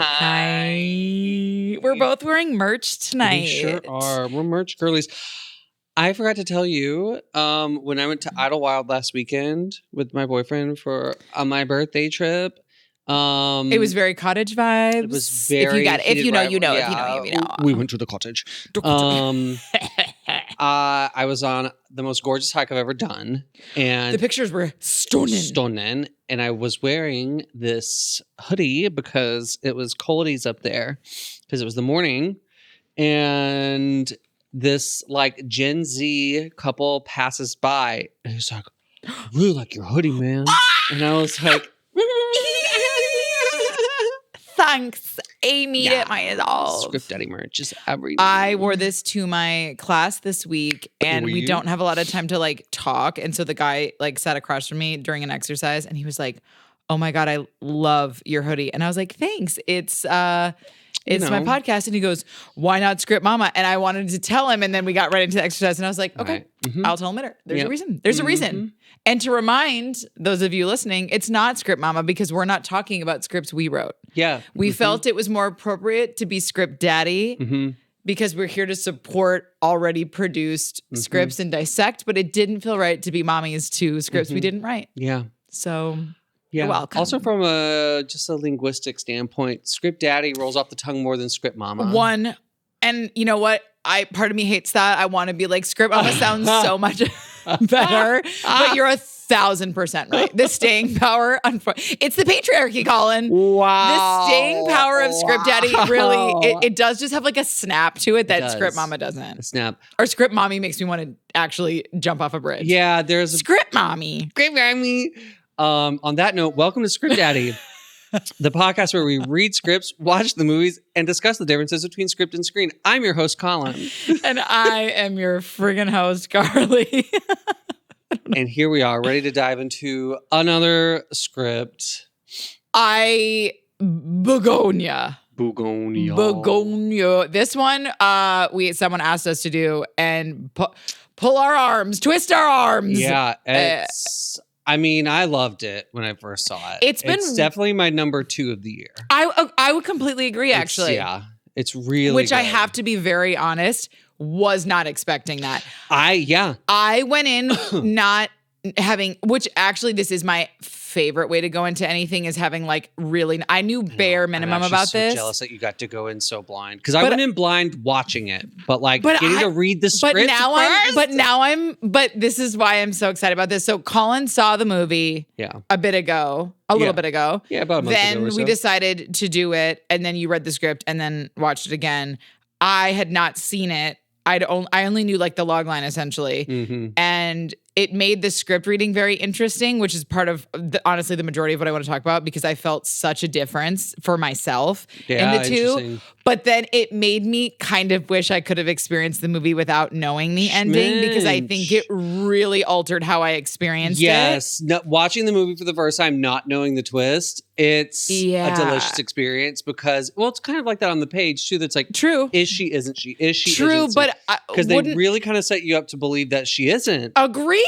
Hi. We're both wearing merch tonight. We sure are. We're merch girlies. I forgot to tell you, when I went to Idlewild last weekend with my boyfriend for my birthday trip. It was very cottage vibes. It was very. If you know, you know. Yeah, If you know, you know. We went to the cottage. I was on the most gorgeous hike I've ever done, and the pictures were stunning. And I was wearing this hoodie because it was coldies up there because it was the morning, and this like Gen Z couple passes by and he's like, "I really like your hoodie, man." And I was like, thanks, Amy. Yeah. It might all. Script Daddy merch is everything. I wore this to my class this week, and we don't have a lot of time to like talk. And so the guy like sat across from me during an exercise, and he was like, "Oh my God, I love your hoodie." And I was like, "Thanks. It's my podcast." And he goes, "Why not Script Mama?" And I wanted to tell him, and then we got right into the exercise, and I was like, "Okay, I'll tell him later. There's a reason. There's a reason." And to remind those of you listening, it's not Script Mama because we're not talking about scripts we wrote. Yeah. We felt it was more appropriate to be Script Daddy because we're here to support already produced scripts and dissect, but it didn't feel right to be mommies to scripts we didn't write. Yeah. So yeah. You're welcome. Also from just a linguistic standpoint, Script Daddy rolls off the tongue more than Script Mama. One. And you know what? Part of me hates that. I want to be like, Script Mama sounds so much better, but you're 1,000% right. The staying power, it's the patriarchy, Colin. Wow. The staying power of Script Daddy really, it does just have like a snap to it that Script Mama doesn't. A snap. Or Script Mommy makes me want to actually jump off a bridge. Yeah, there's Script Mommy. Script Mommy. On that note, welcome to Script Daddy. The podcast where we read scripts, watch the movies, and discuss the differences between script and screen. I'm your host, Colin. And I am your friggin' host, Carly. And here we are, ready to dive into another script. Bugonia. Bugonia. This one, someone asked us to do and pull our arms, twist our arms. Yeah, I mean, I loved it when I first saw it. It's definitely my number 2 of the year. I would completely agree, actually. It's really Which good. I have to be very honest, was not expecting that. I went in not having, which actually this is my favorite way to go into anything is having like really, I knew bare minimum about this. I'm jealous that you got to go in so blind because I went in blind watching it, but getting to read the script. But this is why I'm so excited about this. So Colin saw the movie a little bit ago. Yeah, about a month ago Then or so. we decided to do it, and then you read the script and then watched it again. I had not seen it. I only knew like the log line essentially. And it made the script reading very interesting, which is part of honestly the majority of what I want to talk about because I felt such a difference for myself in the two. But then it made me kind of wish I could have experienced the movie without knowing the ending because I think it really altered how I experienced it. Yes. Watching the movie for the first time, not knowing the twist, it's a delicious experience because, well, it's kind of like that on the page too. That's like, true. Is she, isn't she? Is she, true, isn't she? But because they really kind of set you up to believe that she isn't. Agreed.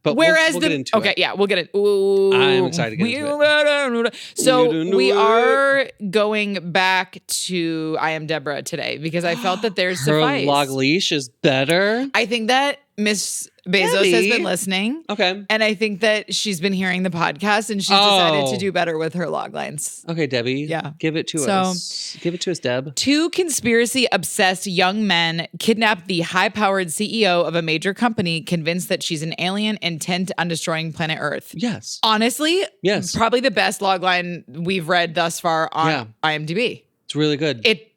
But whereas we'll get into it. Yeah, we'll get it. Ooh, I'm excited to get into it. So we are going back to I Am Deborah today because I felt that there's suffice. Her log leash is better. I think that Miss Bezos has been listening. Okay. And I think that she's been hearing the podcast and she's decided to do better with her log lines. Okay, Debbie. Yeah. Give it to us. Give it to us, Deb. 2 conspiracy-obsessed young men kidnap the high-powered CEO of a major company convinced that she's an alien intent on destroying planet Earth. Yes. Honestly, yes. Probably the best log line we've read thus far on IMDb. It's really good. It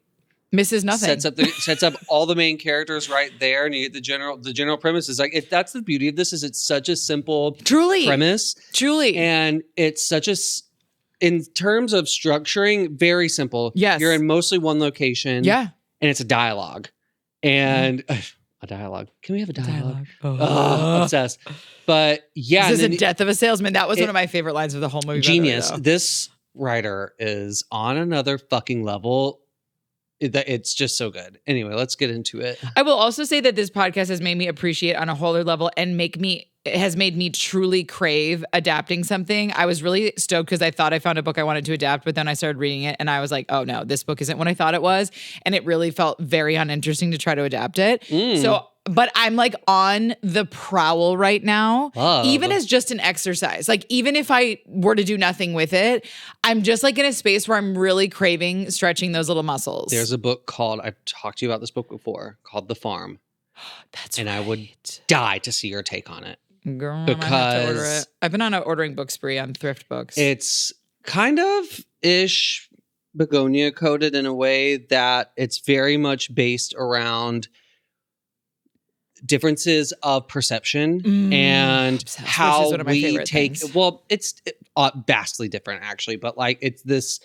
misses nothing. Sets up all the main characters right there, and you get the general premise is like that's the beauty of this is it's such a simple premise, and it's such a in terms of structuring very simple. Yes, you're in mostly one location. Yeah, and it's a dialogue, and a dialogue. Can we have a dialogue? Obsessed. But yeah, this is a death of a salesman. That was one of my favorite lines of the whole movie. Genius. This writer is on another fucking level. It's just so good. Anyway, let's get into it. I will also say that this podcast has made me appreciate on a whole other level and it has made me truly crave adapting something. I was really stoked because I thought I found a book I wanted to adapt, but then I started reading it and I was like, oh no, this book isn't what I thought it was. And it really felt very uninteresting to try to adapt it. But I'm like on the prowl right now, even as just an exercise. Like even if I were to do nothing with it, I'm just like in a space where I'm really craving stretching those little muscles. There's a book called, I've talked to you about this book before, called The Farm. That's and right. I would die to see your take on it. Girl, because I might have to order it. I've been on an ordering book spree on thrift books. It's kind of ish Bugonia coded in a way that it's very much based around differences of perception and how we take things. Well, it's vastly different actually, but like it's this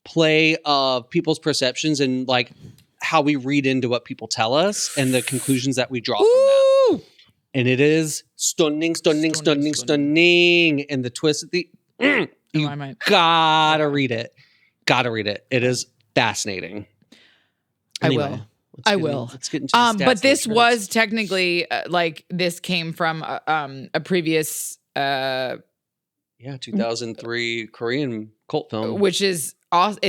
play of people's perceptions and like how we read into what people tell us and the conclusions that we draw from that. And it is stunning. And the twist at the you gotta read it. It is fascinating. Anyway. I will. Let's get into the stats. But this was technically like this came from a previous 2003 Korean cult film, which is awesome.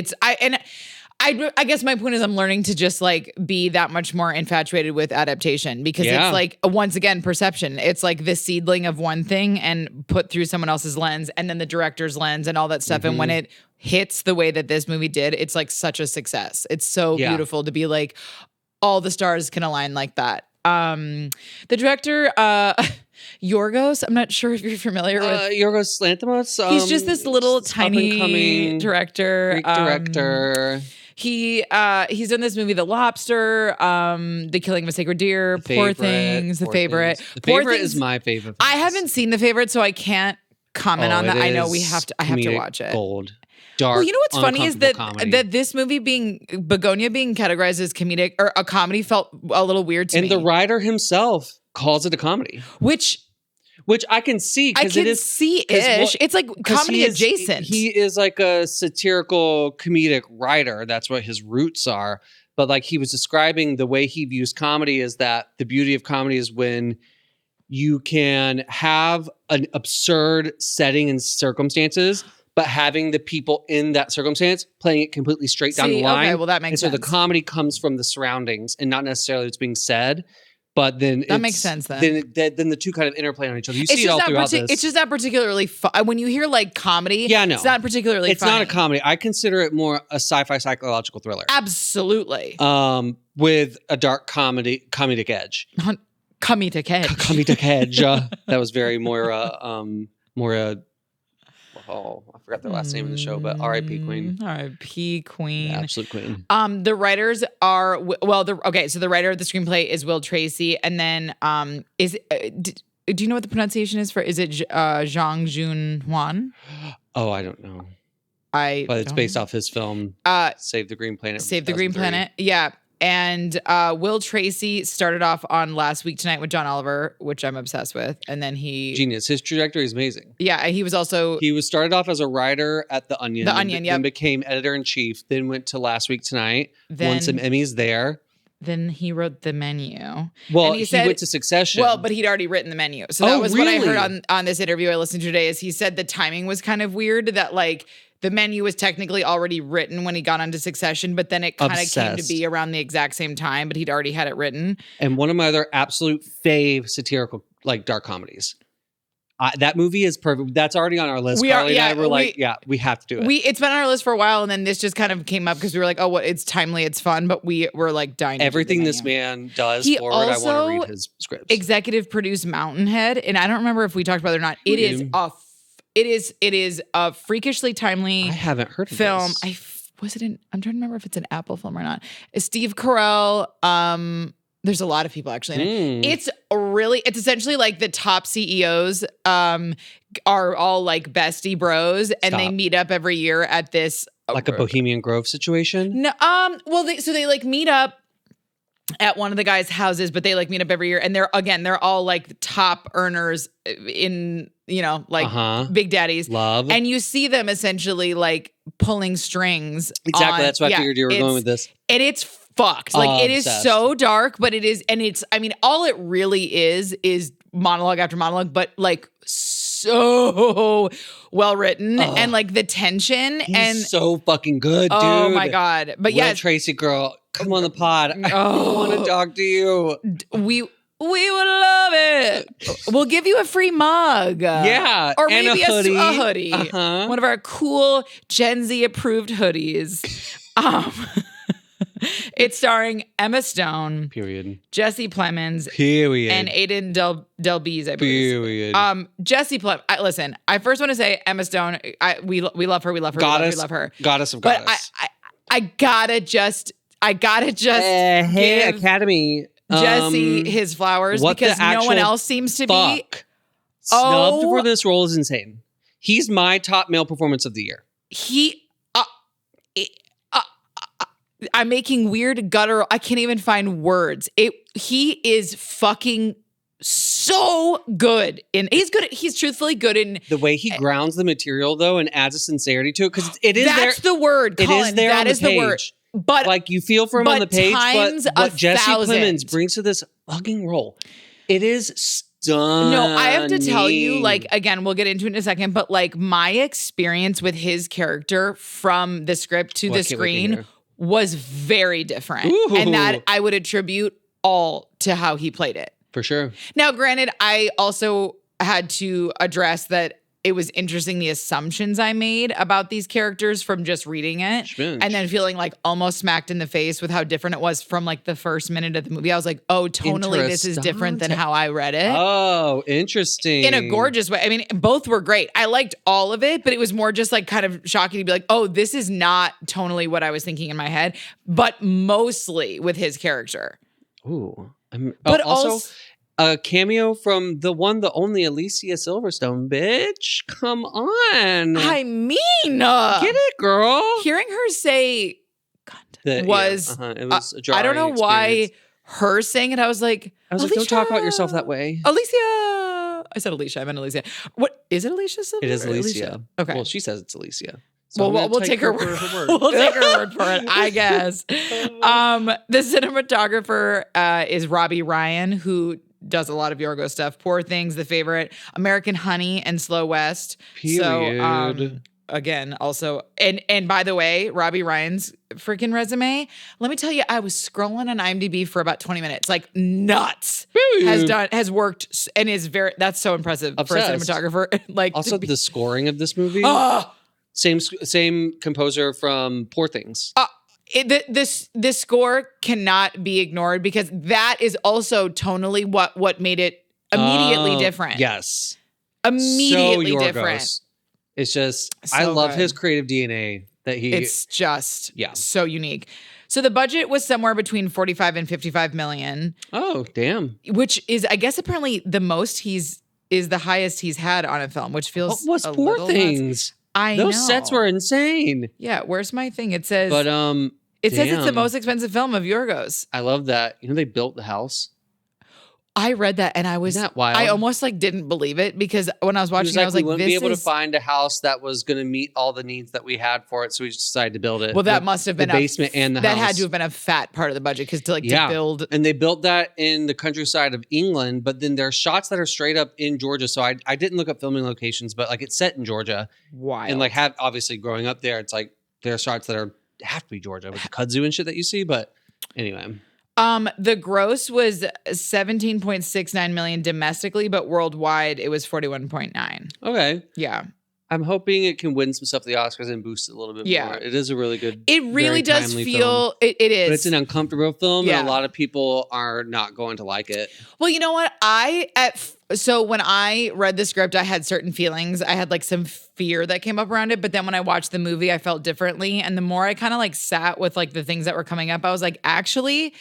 I guess my point is I'm learning to just like be that much more infatuated with adaptation because it's like once again perception. It's like the seedling of one thing and put through someone else's lens and then the director's lens and all that stuff. And when it hits the way that this movie did, it's like such a success. It's so beautiful to be like all the stars can align like that. The director, Yorgos, I'm not sure if you're familiar with Yorgos Lanthimos. He's just this little tiny director. Greek director. He's done this movie, The Lobster, The Killing of a Sacred Deer, Poor Things, The Favorite. The Favorite is my favorite. I haven't seen The Favorite, so I can't comment on that. I know I have to watch it. Gold. Dark, well, you know what's funny is that this movie Bugonia being categorized as comedic or a comedy felt a little weird to me. And the writer himself calls it a comedy. Which I can see. I can see-ish. It's like comedy adjacent. He is like a satirical comedic writer. That's what his roots are. But like he was describing the way he views comedy is that the beauty of comedy is when you can have an absurd setting and circumstances, but having the people in that circumstance playing it completely straight down the line. Okay, well that makes sense. So the comedy comes from the surroundings and not necessarily what's being said. But then that makes sense. Then the two kind of interplay on each other. You see it all throughout this. It's just not particularly fun. When you hear like comedy, it's not particularly. It's not a comedy. I consider it more a sci-fi psychological thriller. Absolutely. With a dark comedic edge. Comedic edge. Comedic edge. That was very Moira. Oh, I forgot the last name of the show, but R.I.P. Queen. R.I.P. Queen. Yeah, absolute queen. The writers are so the writer of the screenplay is Will Tracy, and then do you know what the pronunciation is for? Is it Zhang Jun Huan? Oh, I don't know. But it's based off his film, Save the Green Planet. Save the Green Planet. Yeah. And Will Tracy started off on Last Week Tonight with John Oliver, which I'm obsessed with. And then genius. His trajectory is amazing. Yeah, he was started off as a writer at The Onion. Then became editor-in-chief, then went to Last Week Tonight, won some Emmys there. Then he wrote The Menu. Well, he went to Succession. Well, but he'd already written The Menu. So that was really? What I heard on this interview I listened to today is he said the timing was kind of weird, that like The Menu was technically already written when he got onto Succession, but then it kind of came to be around the exact same time, but he'd already had it written. And one of my other absolute fave satirical, like dark comedies. That movie is perfect. That's already on our list. Carly and I were we have to do it. It's been on our list for a while, and then this just kind of came up because we were like, oh, it's timely, it's fun, but we were like dying. Everything this man does forward, I want to read his scripts. Executive produced Mountainhead, and I don't remember if we talked about it or not. It is a freakishly timely. I haven't heard of film. this. I'm trying to remember if it's an Apple film or not. Steve Carell. There's a lot of people actually in it. It's essentially like the top CEOs are all like bestie bros, and they meet up every year at this like a Bohemian Grove situation. No, they like meet up at one of the guys' houses, but they like meet up every year. And they're all like top earners in, big daddies. Love. And you see them essentially like pulling strings. Exactly. That's what I figured you were going with this. And it's fucked. Like it is so dark, but it is, and it's, I mean, all it really is monologue after monologue, but like so well written and like the tension. He's so fucking good, dude. Oh my God. But Will Tracy, girl, come on the pod. I want to talk to you. We would love it. We'll give you a free mug. Yeah. Or and maybe a hoodie. A hoodie. Uh-huh. One of our cool Gen Z approved hoodies. It's starring Emma Stone. Period. Jesse Plemons. Period. And Aiden Delbeze, I believe. Period. Jesse Plemons. Listen, I first want to say Emma Stone. We love her. We love her. Goddess, we love her. Goddess of goddess. But I gotta just hey, give Academy. Jesse his flowers because no one else seems to be. Snubbed for this role is insane. He's my top male performance of the year. I'm making weird guttural. I can't even find words. He is fucking so good he's good. He's truthfully good in the way he grounds the material though and adds a sincerity to it because it is that's the word. Colin, it is there. That is the word. But like you feel for him on the page, but what Jesse Plemons brings to this fucking role, it is stunning. No, I have to tell you, like, again, we'll get into it in a second, but like my experience with his character from the script to the screen was very different. Ooh. And that I would attribute all to how he played it. For sure. Now, granted, I also had to address that it was interesting the assumptions I made about these characters from just reading it and then feeling like almost smacked in the face with how different it was from like the first minute of the movie. I was like, oh, tonally, this is different than how I read it. Oh, interesting. In a gorgeous way. I mean, both were great. I liked all of it, but it was more just like kind of shocking to be like, oh, this is not tonally what I was thinking in my head, but mostly with his character. Ooh. But also a cameo from the one, the only Alicia Silverstone, bitch. Come on. I mean, get it, girl. Hearing her say it was a jarring I don't know why her saying it. I was like, don't talk about yourself that way. Alicia. I said Alicia. I meant Alicia. What is it? Alicia Silverstone? It is Alicia. Okay. Well, she says it's Alicia. So we'll take her word for it. We'll take her word for it, I guess. The cinematographer is Robbie Ryan, who does a lot of Yorgos stuff. Poor Things, The Favorite, American Honey, and Slow West. Period. So, again, also, and by the way, Robbie Ryan's freaking resume. Let me tell you, I was scrolling on IMDb for about 20 minutes, like nuts. Has worked and is that's so impressive. Obsessed. For a cinematographer. Like also the scoring of this movie. Same composer from Poor Things. This score cannot be ignored because that is also tonally what made it immediately different. Yes. Immediately so different. It's just, so I love his creative DNA that it's just so unique. So the budget was somewhere between 45 and 55 million. Oh, damn. Which is, I guess, apparently the most is the highest he's had on a film, which feels what was Poor Things? Those sets were insane. Yeah, where's my thing? It says, but it says it's the most expensive film of Yorgos. I love that. You know, they built the house. I read that and I was, Isn't that wild? I almost like didn't believe it because when I was watching, I was like, we wouldn't be able to find a house that was going to meet all the needs that we had for it, so we just decided to build it. Well, that must have been the basement and the house. That had to have been a fat part of the budget because to build. And they built that in the countryside of England, but then there are shots that are straight up in Georgia. So I didn't look up filming locations, but like it's set in Georgia. Wild. And like obviously growing up there, it's like there are shots that have to be Georgia with the kudzu and shit that you see. But anyway. The gross was 17.69 million domestically, but worldwide it was 41.9. Okay. Yeah. I'm hoping it can win some stuff at the Oscars and boost it a little bit more. It is a really good, it really does feel, it is. But it's an uncomfortable film and a lot of people are not going to like it. Well, you know what? So when I read the script, I had certain feelings. I had like some fear that came up around it. But then when I watched the movie, I felt differently. And the more I kind of like sat with like the things that were coming up, I was like, actually,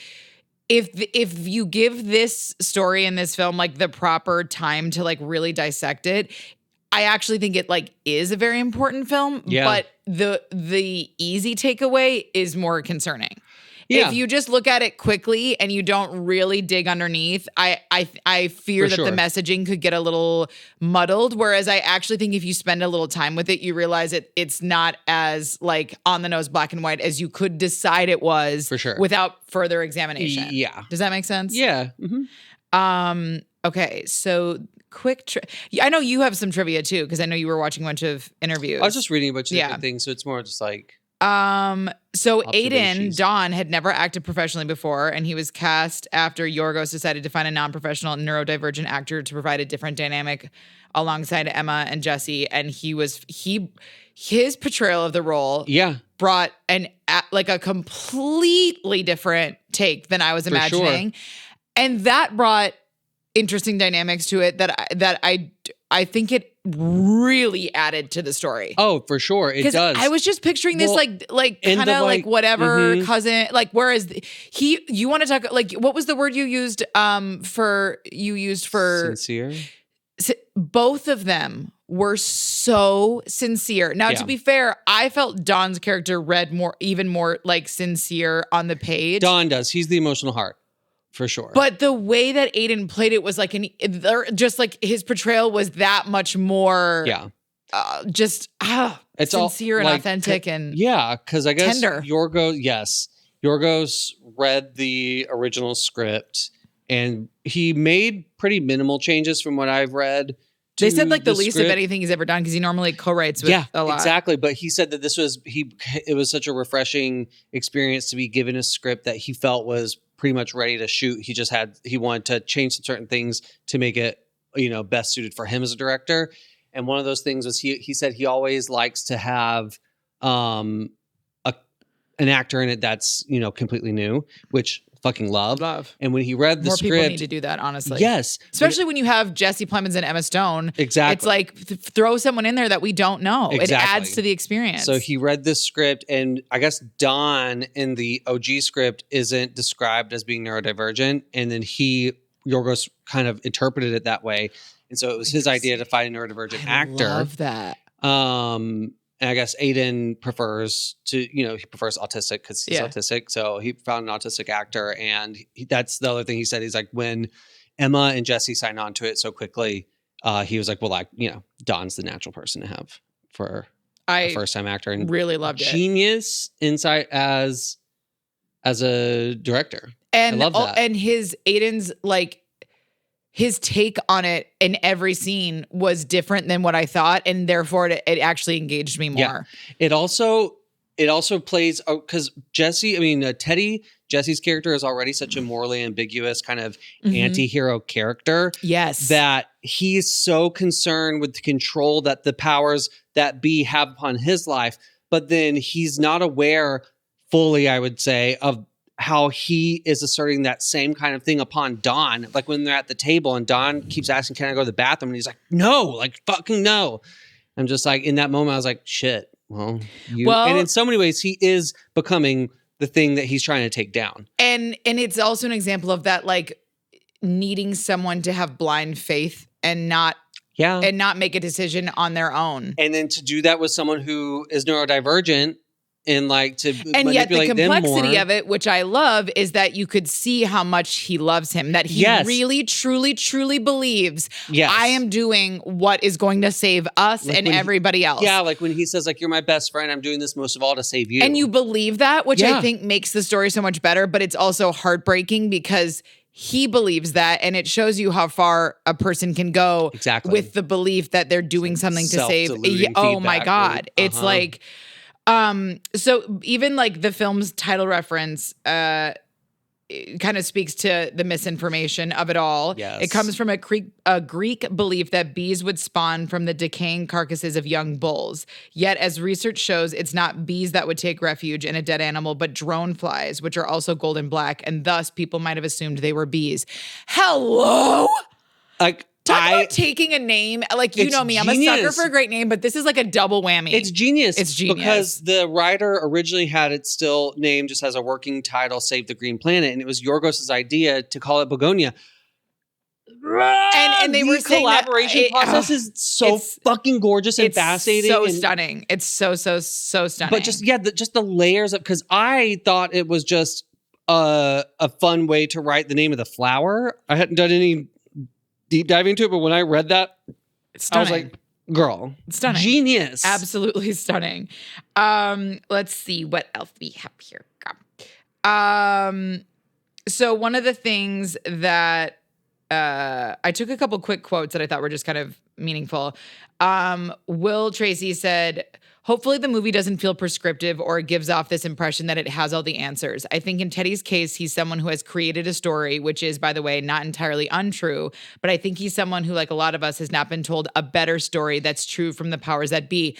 if you give this story in this film like the proper time to like really dissect it, I actually think it like is a very important film. Yeah. But the easy takeaway is more concerning. Yeah. If you just look at it quickly and you don't really dig underneath, I fear that the messaging could get a little muddled. Whereas I actually think if you spend a little time with it, you realize it's not as like on the nose black and white as you could decide it was for sure without further examination. Yeah. Does that make sense? Yeah. Mm-hmm. Okay. So quick. I know you have some trivia too, because I know you were watching a bunch of interviews. I was just reading a bunch of different things, so it's more just like. So Aiden, Don, had never acted professionally before, and he was cast after Yorgos decided to find a non-professional neurodivergent actor to provide a different dynamic alongside Emma and Jesse. And his portrayal of the role brought a completely different take than I was imagining. Sure. And that brought interesting dynamics to it that I think it really added to the story. Oh, for sure. It does. I was just picturing this like kind of like whatever cousin, like, whereas you want to talk, like, what was the word you used for sincere? Both of them were so sincere. Now, to be fair, I felt Don's character read even more like sincere on the page. Don does. He's the emotional heart. For sure. But the way that Aiden played it was like just like his portrayal was that much more it's sincere and authentic and because I guess tender. Yorgos read the original script and he made pretty minimal changes from what I've read. They said like the least of anything he's ever done because he normally co-writes with a lot. Exactly. But he said that it was such a refreshing experience to be given a script that he felt was pretty much ready to shoot. He wanted to change some certain things to make it, best suited for him as a director. And one of those things was he said he always likes to have an actor in it that's, completely new, which fucking love. And when he read the script, more people need to do that, honestly. Yes. Especially when you have Jesse Plemons and Emma Stone. Exactly. It's like throw someone in there that we don't know. Exactly. It adds to the experience. So he read this script, and I guess Don in the OG script isn't described as being neurodivergent. And then Yorgos kind of interpreted it that way. And so it was his idea to find a neurodivergent actor. I love that. And I guess Aiden prefers autistic because he's autistic. So he found an autistic actor. And that's the other thing he said. He's like, when Emma and Jesse signed on to it so quickly, he was like, well, Don's the natural person to have for a first-time actor. And really loved it. Genius insight as a director. And I love that. And Aiden's his take on it in every scene was different than what I thought, and therefore it actually engaged me more. Yeah. It also plays because Jesse's character is already such a morally ambiguous kind of anti-hero character. Yes. That he's so concerned with the control that the powers that be have upon his life, but then he's not aware fully, I would say, of how he is asserting that same kind of thing upon Don. Like when they're at the table and Don keeps asking, can I go to the bathroom? And he's like, no, like fucking no. I'm just like, in that moment, I was like, shit. Well, and in so many ways, he is becoming the thing that he's trying to take down. And it's also an example of that, like needing someone to have blind faith and not make a decision on their own. And then to do that with someone who is neurodivergent, and yet the complexity of it, which I love, is that you could see how much he loves him, that he really, truly, truly believes I am doing what is going to save us and everybody else. Yeah, like when he says, like, you're my best friend, I'm doing this most of all to save you. And you believe that, which I think makes the story so much better, but it's also heartbreaking because he believes that, and it shows you how far a person can go with the belief that they're doing something to save. Oh my God. It's like... so even like the film's title reference, it kind of speaks to the misinformation of it all. Yes. It comes from a Greek belief that bees would spawn from the decaying carcasses of young bulls. Yet, as research shows, it's not bees that would take refuge in a dead animal, but drone flies, which are also golden black, and thus people might have assumed they were bees. Hello? Talk about taking a name. Like, you know me, I'm a sucker for a great name, but this is like a double whammy. It's genius. Because the writer originally had it still named just as a working title, Save the Green Planet, and it was Yorgos' idea to call it Bugonia. And they were saying collaboration process is so fucking gorgeous and fascinating. So stunning. It's so stunning. But just the layers of, because I thought it was just a fun way to write the name of the flower. I hadn't done any deep diving into it, but when I read that, I was like, girl, stunning. Genius. Absolutely stunning. Let's see what else we have here. So one of the things that I took a couple quick quotes that I thought were just kind of meaningful. Will Tracy said, hopefully the movie doesn't feel prescriptive or gives off this impression that it has all the answers. I think in Teddy's case, he's someone who has created a story, which is, by the way, not entirely untrue. But I think he's someone who, like a lot of us, has not been told a better story that's true from the powers that be.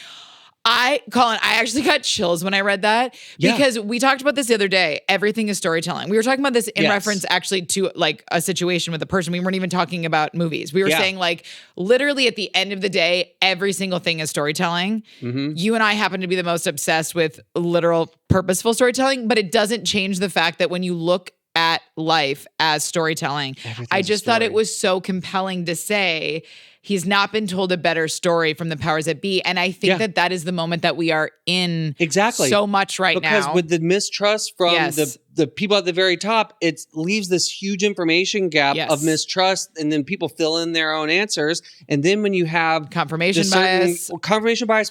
Colin, I actually got chills when I read that because we talked about this the other day. Everything is storytelling. We were talking about this in reference actually to like a situation with a person. We weren't even talking about movies. We were saying like literally at the end of the day, every single thing is storytelling. Mm-hmm. You and I happen to be the most obsessed with literal purposeful storytelling, but it doesn't change the fact that when you look at life as storytelling, I just thought it was so compelling to say he's not been told a better story from the powers that be. And I think that is the moment that we are in so much right now. Because with the mistrust from the people at the very top, it leaves this huge information gap of mistrust, and then people fill in their own answers. And then when you have confirmation bias,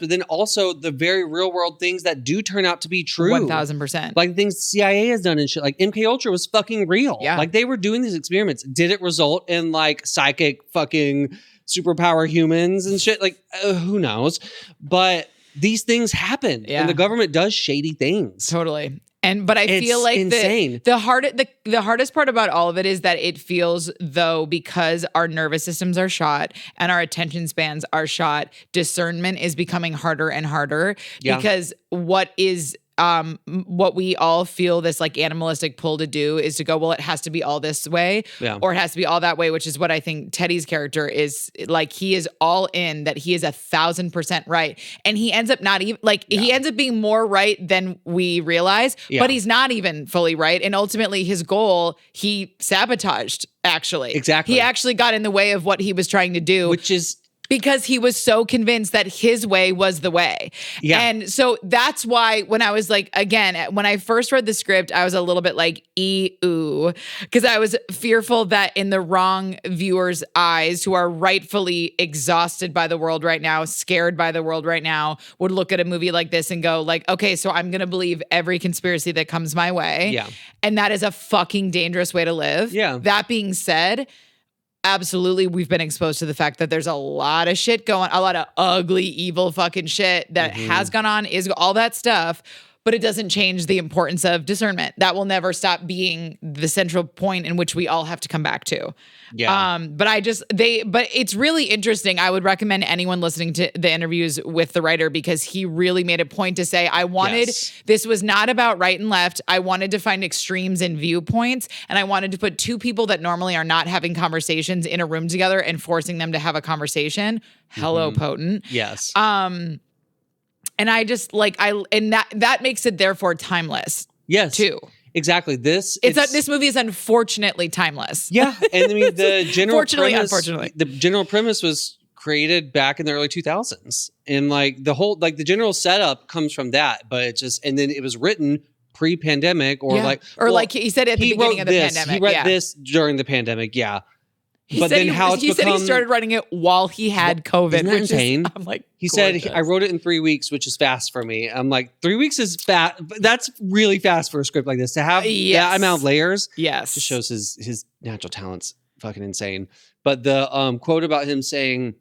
but then also the very real world things that do turn out to be true. 1000%. Like things CIA has done and shit. Like MK Ultra was fucking real. Yeah. Like they were doing these experiments. Did it result in like psychic fucking superpower humans and shit? Like who knows? But these things happen, and the government does shady things. Totally. But I feel like insane. The hardest part about all of it is that it feels though, because our nervous systems are shot and our attention spans are shot, discernment is becoming harder and harder because what we all feel this like animalistic pull to do is to go, well, it has to be all this way or it has to be all that way, which is what I think Teddy's character is like. He is all in that he is 1,000% right. And he ends up not even he ends up being more right than we realize, but he's not even fully right. And ultimately his goal, he sabotaged actually. Exactly. He actually got in the way of what he was trying to do, which is because he was so convinced that his way was the way. Yeah. And so that's why when I was like, again, when I first read the script, I was a little bit like, ooh, because I was fearful that in the wrong viewers' eyes, who are rightfully exhausted by the world right now, scared by the world right now, would look at a movie like this and go like, okay, so I'm going to believe every conspiracy that comes my way. Yeah. And that is a fucking dangerous way to live. Yeah. That being said, absolutely, we've been exposed to the fact that there's a lot of shit going, a lot of ugly, evil fucking shit that has gone on, is all that stuff, but it doesn't change the importance of discernment. That will never stop being the central point in which we all have to come back to. Yeah. But it's really interesting. I would recommend anyone listening to the interviews with the writer, because he really made a point to say, this was not about right and left. I wanted to find extremes in viewpoints, and I wanted to put two people that normally are not having conversations in a room together and forcing them to have a conversation. Hello, potent. Yes. And I just that makes it therefore timeless. Yes. Too. Exactly. This movie is unfortunately timeless. Yeah. And I mean the general premise was created back in the early 2000s. And like the whole the general setup comes from that, but it just, and then it was written pre-pandemic like he said at the beginning of the pandemic. He read this during the pandemic, He said he started writing it while he had COVID. Isn't that insane? I'm like, he said, I wrote it in 3 weeks, which is fast for me. I'm like, 3 weeks is fast. That's really fast for a script like this. To have that amount of layers, just shows his natural talent's fucking insane. But the quote about him saying,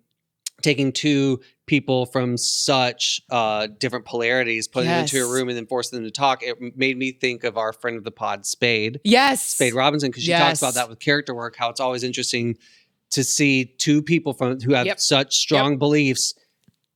taking two people from such different polarities, putting them into a room and then forcing them to talk, it made me think of our friend of the pod, Spade. Yes. Spade Robinson, because she talks about that with character work, how it's always interesting to see two people who have such strong beliefs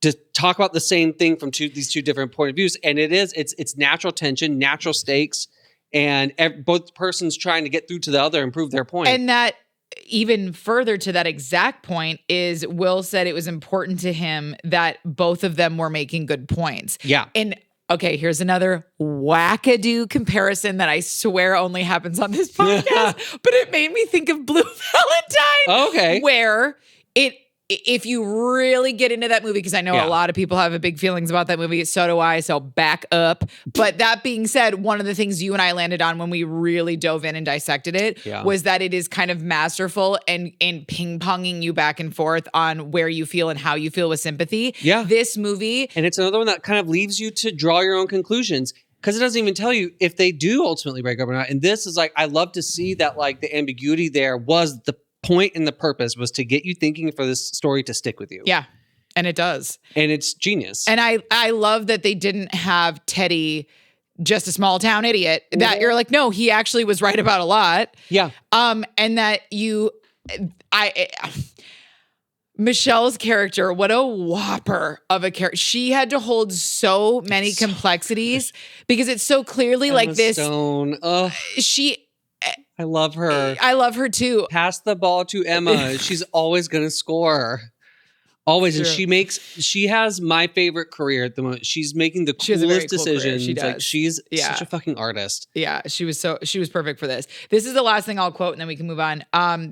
to talk about the same thing from these two different point of views. And it's natural tension, natural stakes, and both persons trying to get through to the other and prove their point. And that, even further to that exact point, is Will said it was important to him that both of them were making good points. Yeah. And okay, here's another wackadoo comparison that I swear only happens on this podcast, but it made me think of Blue Valentine. Okay. Where if you really get into that movie, because I know a lot of people have big feelings about that movie, so do I, so back up. But that being said, one of the things you and I landed on when we really dove in and dissected it was that it is kind of masterful and in ping-ponging you back and forth on where you feel and how you feel with sympathy. Yeah. This movie. And it's another one that kind of leaves you to draw your own conclusions, because it doesn't even tell you if they do ultimately break up or not. And this is like, I love to see that like the ambiguity there was the point and the purpose was to get you thinking for this story to stick with you. Yeah. And it does. And it's genius. And I love that they didn't have Teddy just a small town idiot, that you're like, no, he actually was right about a lot. Yeah. And that Michelle's character, what a whopper of a character. She had to hold so many complexities because it's so clearly Emma like this. Stone. I love her. I love her too. Pass the ball to Emma. She's always going to score. Always. And she has my favorite career at the moment. She's making the coolest decisions. She does. Like she's such a fucking artist. Yeah. She was perfect for this. This is the last thing I'll quote and then we can move on.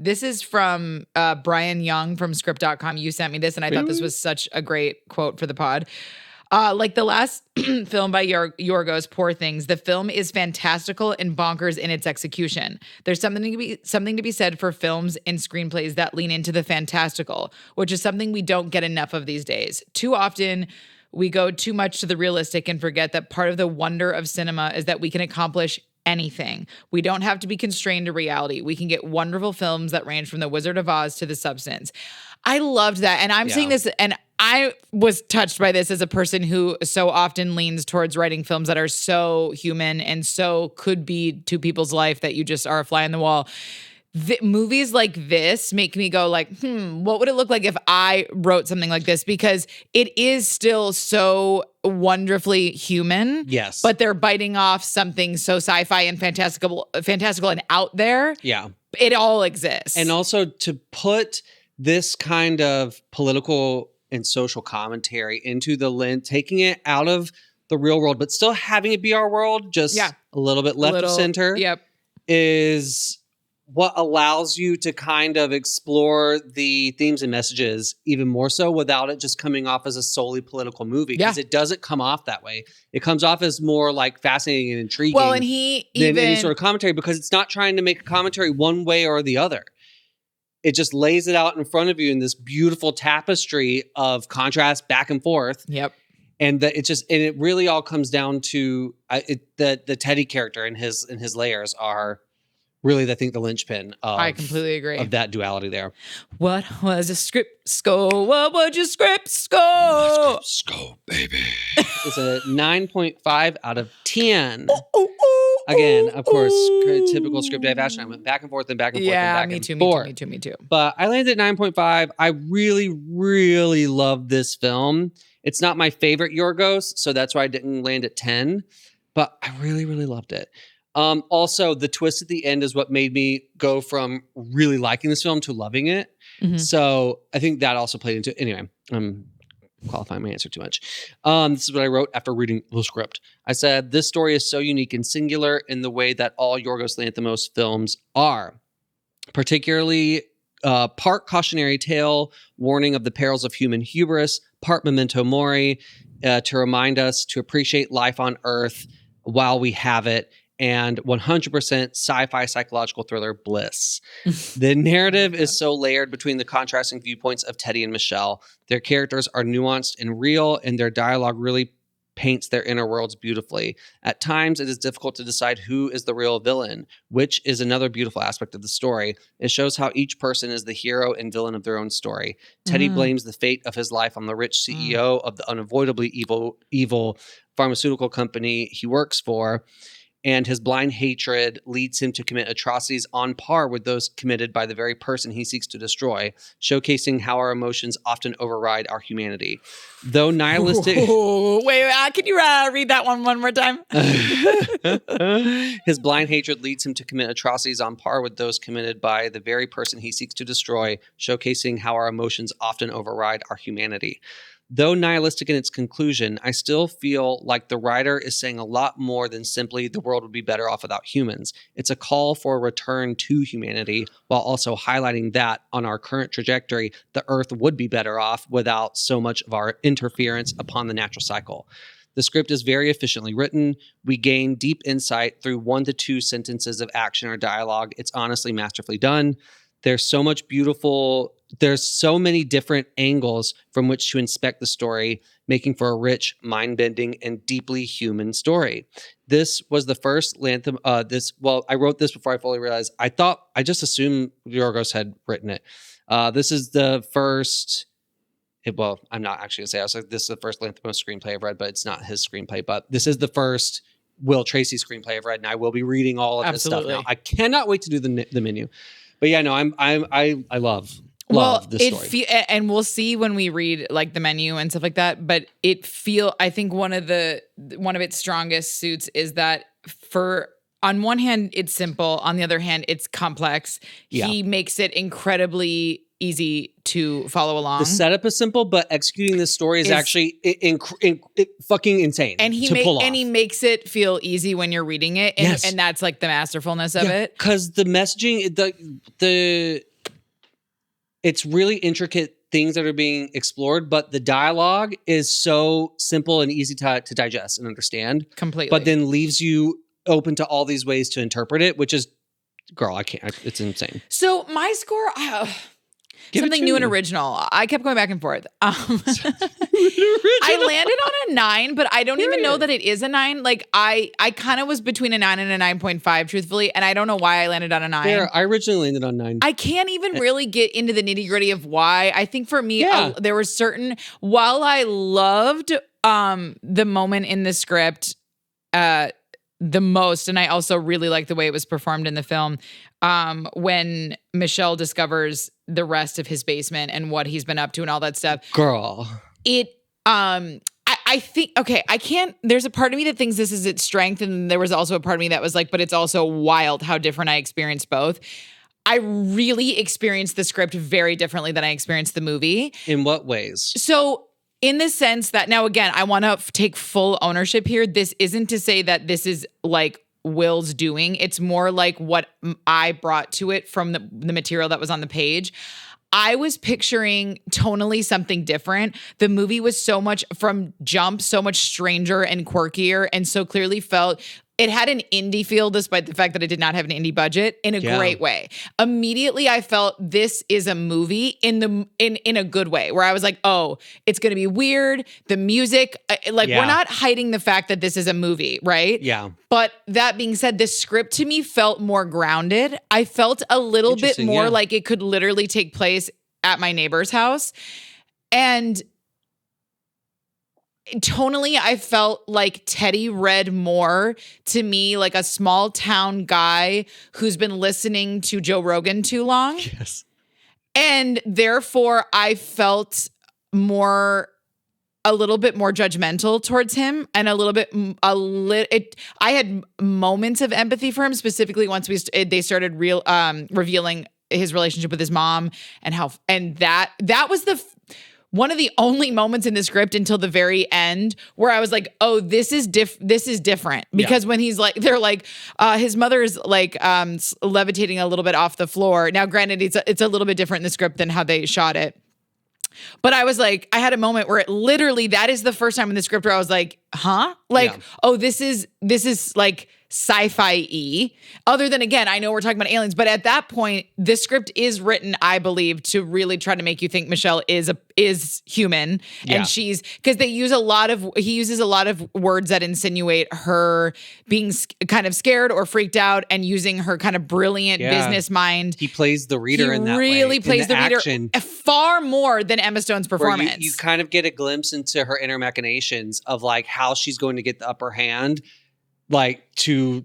This is from Brian Young from script.com. You sent me this and I thought this was such a great quote for the pod. Like the last film by Yorgos, Poor Things, the film is fantastical and bonkers in its execution. There's something to be said for films and screenplays that lean into the fantastical, which is something we don't get enough of these days. Too often, we go too much to the realistic and forget that part of the wonder of cinema is that we can accomplish anything. We don't have to be constrained to reality. We can get wonderful films that range from The Wizard of Oz to The Substance. I loved that. And I'm saying this, and I was touched by this as a person who so often leans towards writing films that are so human and so could be to people's life that you just are a fly on the wall. Movies like this make me go like, what would it look like if I wrote something like this? Because it is still so wonderfully human. Yes. But they're biting off something so sci-fi and fantastical and out there. Yeah. It all exists. And also to put this kind of political and social commentary into the lens, taking it out of the real world, but still having it be our world, just a little bit left of center, is what allows you to kind of explore the themes and messages even more so without it just coming off as a solely political movie. Because it doesn't come off that way. It comes off as more like fascinating and intriguing than any sort of commentary, because it's not trying to make a commentary one way or the other. It just lays it out in front of you in this beautiful tapestry of contrast back and forth. Yep. And it really all comes down to the Teddy character and his layers are really, I think, the linchpin of, I completely agree, of that duality there. What was a script score? What would your script score? Score, baby. It's a 9.5 out of 10. Again, of course, typical script fashion. I went back and forth and back and forth and back and forth. Me too. But I landed at 9.5. I really, really love this film. It's not my favorite Yorgos, so that's why I didn't land at 10. But I really, really loved it. Also, the twist at the end is what made me go from really liking this film to loving it. Mm-hmm. So I think that also played into it. Anyway, I'm qualifying my answer too much. This is what I wrote after reading the script. I said, this story is so unique and singular in the way that all Yorgos Lanthimos films are. Particularly part cautionary tale, warning of the perils of human hubris, part memento mori, to remind us to appreciate life on Earth while we have it, and 100% sci-fi psychological thriller bliss. The narrative is so layered between the contrasting viewpoints of Teddy and Michelle. Their characters are nuanced and real, and their dialogue really paints their inner worlds beautifully. At times, it is difficult to decide who is the real villain, which is another beautiful aspect of the story. It shows how each person is the hero and villain of their own story. Teddy blames the fate of his life on the rich CEO of the unavoidably evil pharmaceutical company he works for, and his blind hatred leads him to commit atrocities on par with those committed by the very person he seeks to destroy, showcasing how our emotions often override our humanity. Though nihilistic... Wait, can you read that one more time? His blind hatred leads him to commit atrocities on par with those committed by the very person he seeks to destroy, showcasing how our emotions often override our humanity. Though nihilistic in its conclusion, I still feel like the writer is saying a lot more than simply the world would be better off without humans. It's a call for a return to humanity while also highlighting that on our current trajectory, the Earth would be better off without so much of our interference upon the natural cycle. The script is very efficiently written. We gain deep insight through 1 to 2 sentences of action or dialogue. It's honestly masterfully done. There's so many different angles from which to inspect the story, making for a rich, mind-bending, and deeply human story. This was the first Lanthimos. I wrote this before I fully realized. I just assumed Yorgos had written it. This is the first. I'm not actually gonna say. I was like, this is the first Lanthimos screenplay I've read, but it's not his screenplay. But this is the first Will Tracy screenplay I've read, and I will be reading all of this stuff now. I cannot wait to do the menu. But yeah, no, I love this story. And we'll see when we read like the menu and stuff like that. But I think one of its strongest suits is that on one hand it's simple, on the other hand it's complex. Yeah. He makes it incredibly easy to follow along. The setup is simple, but executing this story is actually fucking insane. And he makes it feel easy when you're reading it, and, and that's like the masterfulness of it. Because the messaging, it's really intricate things that are being explored, but the dialogue is so simple and easy to digest and understand. Completely. But then leaves you open to all these ways to interpret it, which is, girl, I can't. It's insane. So my score. Something new and original. I kept going back and forth. I landed on a 9, but I don't even know that it is a 9. Like I kind of was between a 9 and a 9.5, truthfully, and I don't know why I landed on a 9. Fair. I originally landed on 9. I can't even really get into the nitty gritty of why. I think for me, there was while I loved the moment in the script the most, and I also really like the way it was performed in the film, when Michelle discovers the rest of his basement and what he's been up to and all that stuff. Girl. I think, okay, there's a part of me that thinks this is its strength, and there was also a part of me that was like, but it's also wild how different I experienced both. I really experienced the script very differently than I experienced the movie. In what ways? So, in the sense that, now again, I want to take full ownership here. This isn't to say that this is like Will's doing. It's more like what I brought to it from the material that was on the page. I was picturing tonally something different. The movie was so much stranger and quirkier, and so clearly felt it had an indie feel, despite the fact that it did not have an indie budget, in a great way. Immediately, I felt this is a movie in a good way, where I was like, oh, it's going to be weird. The music, we're not hiding the fact that this is a movie, right? Yeah. But that being said, the script to me felt more grounded. I felt a little bit more like it could literally take place at my neighbor's house. And tonally, I felt like Teddy read more to me like a small town guy who's been listening to Joe Rogan too long. Yes. And therefore, I felt a little bit more judgmental towards him, and I had moments of empathy for him, specifically once they started revealing his relationship with his mom, and that was one of the only moments in the script until the very end where I was like, oh, this is different. Because when he's like, they're like, his mother is like levitating a little bit off the floor. Now, granted, it's a little bit different in the script than how they shot it. But I was like, I had a moment where that is the first time in the script where I was like, huh? Oh, this is like sci-fi-y. Other than, again, I know we're talking about aliens, but at that point, this script is written, I believe, to really try to make you think Michelle is human, and because he uses a lot of words that insinuate her being kind of scared or freaked out, and using her kind of brilliant business mind. He plays the reader in that way. He really plays the reader far more than Emma Stone's performance. You kind of get a glimpse into her inner machinations of like how she's going to get the upper hand, like to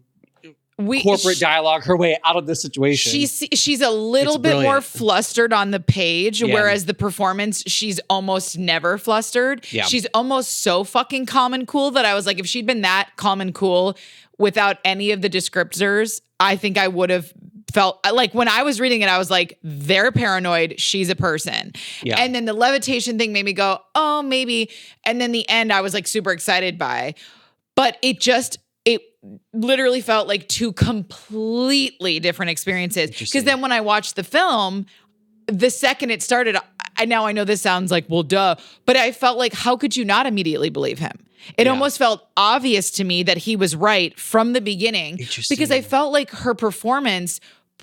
corporate dialogue her way out of this situation. She's a little bit more flustered on the page, whereas the performance, she's almost never flustered. Yeah. She's almost so fucking calm and cool that I was like, if she'd been that calm and cool without any of the descriptors, I think I would have felt like when I was reading it, I was like, they're paranoid. She's a person. Yeah. And then the levitation thing made me go, oh, maybe. And then the end I was like super excited by, but it literally felt like two completely different experiences. Because then when I watched the film, the second it started, I know this sounds like, well, duh, but I felt like, how could you not immediately believe him? It almost felt obvious to me that he was right from the beginning, because I felt like her performance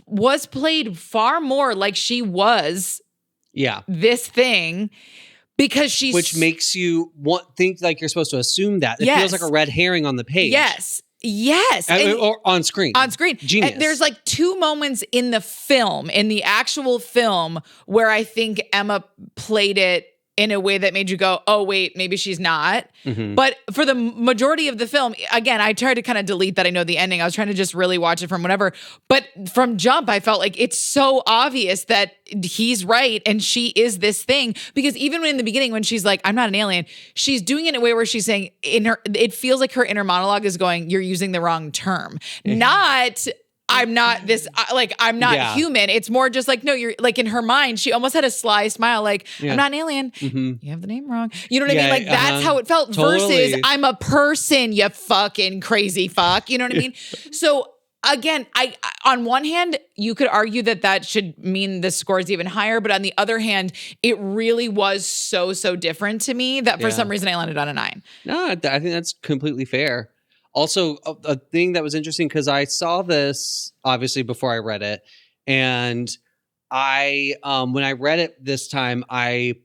was played far more like she was this thing, because which makes you think like you're supposed to assume that. It feels like a red herring on the page. Yes. Or on screen. Genius. And there's like two moments in the actual film, where I think Emma played it in a way that made you go, oh, wait, maybe she's not. Mm-hmm. But for the majority of the film, again, I tried to kind of delete that. I know the ending. I was trying to just really watch it from whatever. But from jump, I felt like it's so obvious that he's right and she is this thing. Because even in the beginning, when she's like, I'm not an alien, she's doing it in a way where she's saying, it feels like her inner monologue is going, you're using the wrong term. Mm-hmm. Not... I'm not this, I'm not human. It's more just like, no, you're like, in her mind, she almost had a sly smile, like, I'm not an alien. Mm-hmm. You have the name wrong. You know what I mean? Like, that's how it felt versus I'm a person, you fucking crazy fuck. You know what I mean? So again, on one hand, you could argue that should mean the score is even higher. But on the other hand, it really was so different to me that for some reason I landed on a 9. No, I think that's completely fair. Also, a thing that was interesting, because I saw this obviously before I read it, and I when I read it this time, I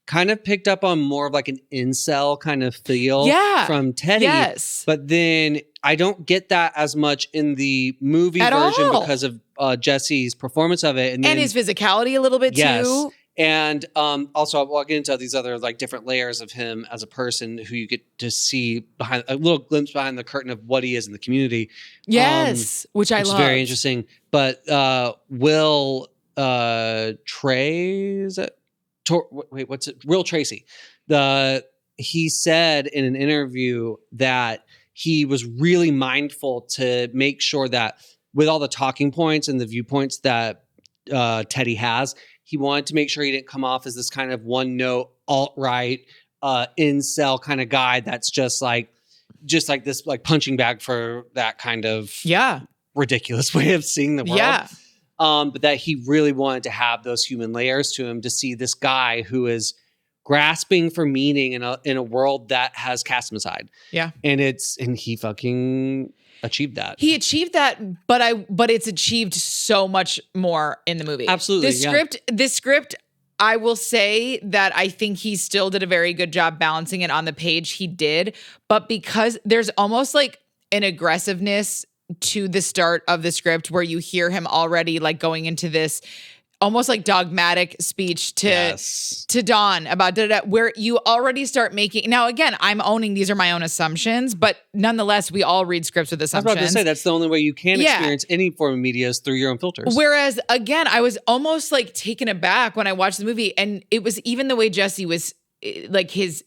kind of picked up on more of like an incel kind of feel from Teddy. Yes. But then I don't get that as much in the movie version because of Jesse's performance of it, and his physicality a little bit too. And also, I'll get into these other like different layers of him as a person, who you get to see behind a little glimpse behind the curtain of what he is in the community. Yes, which I love. Very interesting. But Will Trey, is it? What's it? Will Tracy. He said in an interview that he was really mindful to make sure that with all the talking points and the viewpoints that Teddy has, he wanted to make sure he didn't come off as this kind of one note alt-right incel kind of guy that's just like this like punching bag for that kind of ridiculous way of seeing the world. Yeah. But that he really wanted to have those human layers to him, to see this guy who is grasping for meaning in a world that has cast him aside. Yeah. And he fucking achieved that. He achieved that, but it's achieved so much more in the movie. Absolutely. The script, I will say that I think he still did a very good job balancing it on the page. He did, but because there's almost like an aggressiveness to the start of the script where you hear him already like going into this almost like dogmatic speech to Dawn about where you already start making. Now, again, I'm owning these are my own assumptions, but nonetheless, we all read scripts with assumptions. I was about to say, that's the only way you can experience any form of media is through your own filters. Whereas, again, I was almost like taken aback when I watched the movie, and it was even the way Jesse was, like his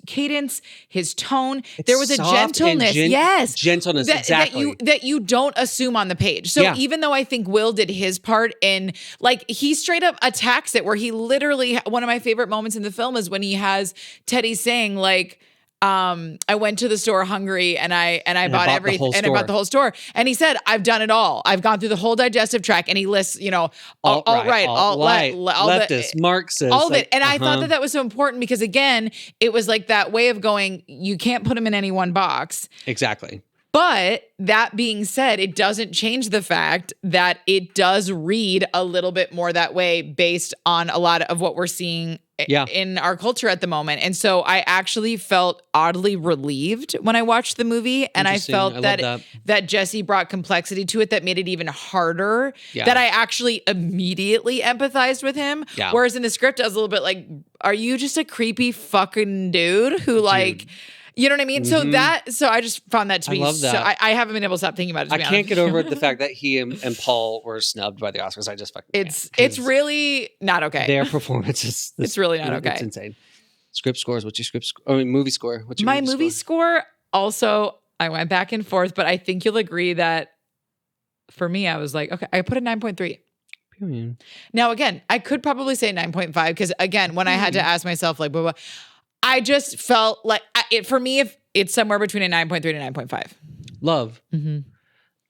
cadence, his tone. There was a gentleness, gentleness, exactly, that you don't assume on the page. So even though I think Will did his part in, like, he straight up attacks it, where he literally, one of my favorite moments in the film is when he has Teddy saying like, I went to the store hungry and I bought everything and I bought the whole store. And he said, I've done it all. I've gone through the whole digestive tract, and he lists, alt-right, leftist, Marxist, all of it. And I thought that was so important because, again, it was like that way of going, you can't put him in any one box. Exactly. But that being said, it doesn't change the fact that it does read a little bit more that way based on a lot of what we're seeing in our culture at the moment. And so I actually felt oddly relieved when I watched the movie, and I felt that Jesse brought complexity to it that made it even harder, that I actually immediately empathized with him. Yeah. Whereas in the script, I was a little bit like, are you just a creepy fucking dude who you know what I mean? Mm-hmm. So I just found that to be, so I haven't been able to stop thinking about it. I can't get over the fact that he and Paul were snubbed by the Oscars. I just fucking it's really not okay. Their performances. It's really not okay. It's insane. Script scores. What's your script score? I mean, movie score. What's your My movie score? Also, I went back and forth, but I think you'll agree that for me, I was like, okay, I put a 9.3. Period. Now, again, I could probably say 9.5 because, again, when I had to ask myself, like, blah, blah, I just felt like for me, if it's somewhere between a 9.3 to 9.5. Love.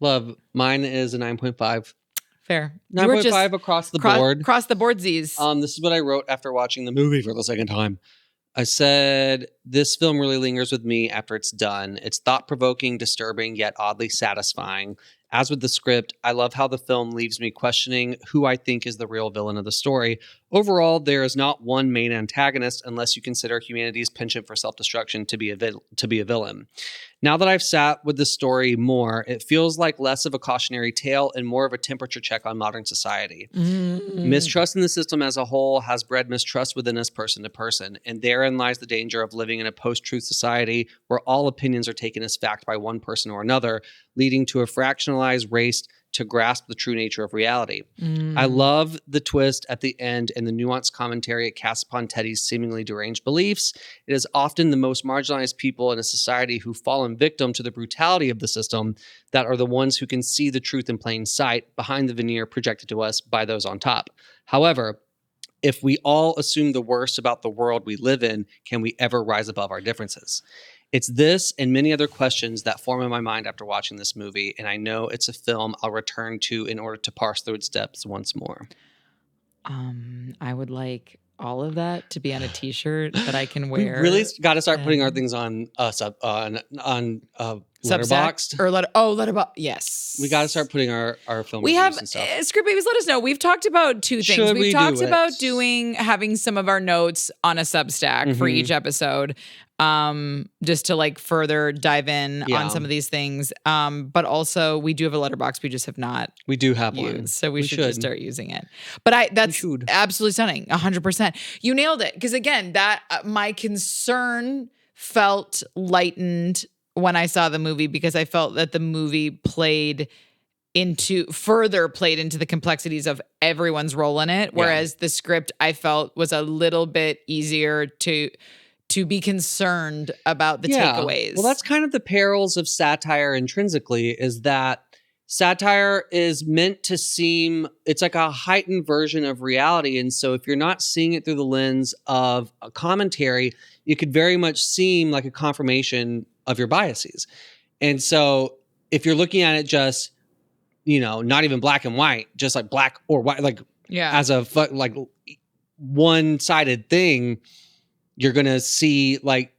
Love. Mine is a 9.5. Fair. 9.5 across the board. Across the board, Z's. This is what I wrote after watching the movie for the second time. I said, this film really lingers with me after it's done. It's thought-provoking, disturbing, yet oddly satisfying. As with the script, I love how the film leaves me questioning who I think is the real villain of the story. Overall, there is not one main antagonist unless you consider humanity's penchant for self-destruction to be a villain. Now that I've sat with the story more, it feels like less of a cautionary tale and more of a temperature check on modern society. Mistrust in the system as a whole has bred mistrust within us person to person, and therein lies the danger of living in a post-truth society where all opinions are taken as fact by one person or another, leading to a fractionalized race to grasp the true nature of reality. I love the twist at the end and the nuanced commentary it casts upon Teddy's seemingly deranged beliefs. It is often the most marginalized people in a society who've fallen victim to the brutality of the system that are the ones who can see the truth in plain sight behind the veneer projected to us by those on top. However, if we all assume the worst about the world we live in, can we ever rise above our differences? It's this and many other questions that form in my mind after watching this movie, and I know it's a film I'll return to in order to parse through its depths once more. I would like all of that to be on a T-shirt that I can wear. We really got to start putting our things on Letterboxd. Or Letterboxd. Yes. We got to start putting our film we reviews have, and stuff. Script Babies, let us know. We've talked about two things. Should We've we talked do it? about having some of our notes on a Substack for each episode. Just to like further dive in on some of these things. But also we do have a letterbox. We just have not. We do have used, one. so we should just start using it. But that's absolutely stunning. 100%. You nailed it. Because again, that my concern felt lightened when I saw the movie because I felt that the movie played into the complexities of everyone's role in it. Whereas the script I felt was a little bit easier to be concerned about the takeaways. Well, that's kind of the perils of satire intrinsically, is that satire is meant to seem, it's like a heightened version of reality. And so if you're not seeing it through the lens of a commentary, it could very much seem like a confirmation of your biases. And so if you're looking at it just, not even black and white, just like black or white, like as a like one-sided thing, you're going to see like,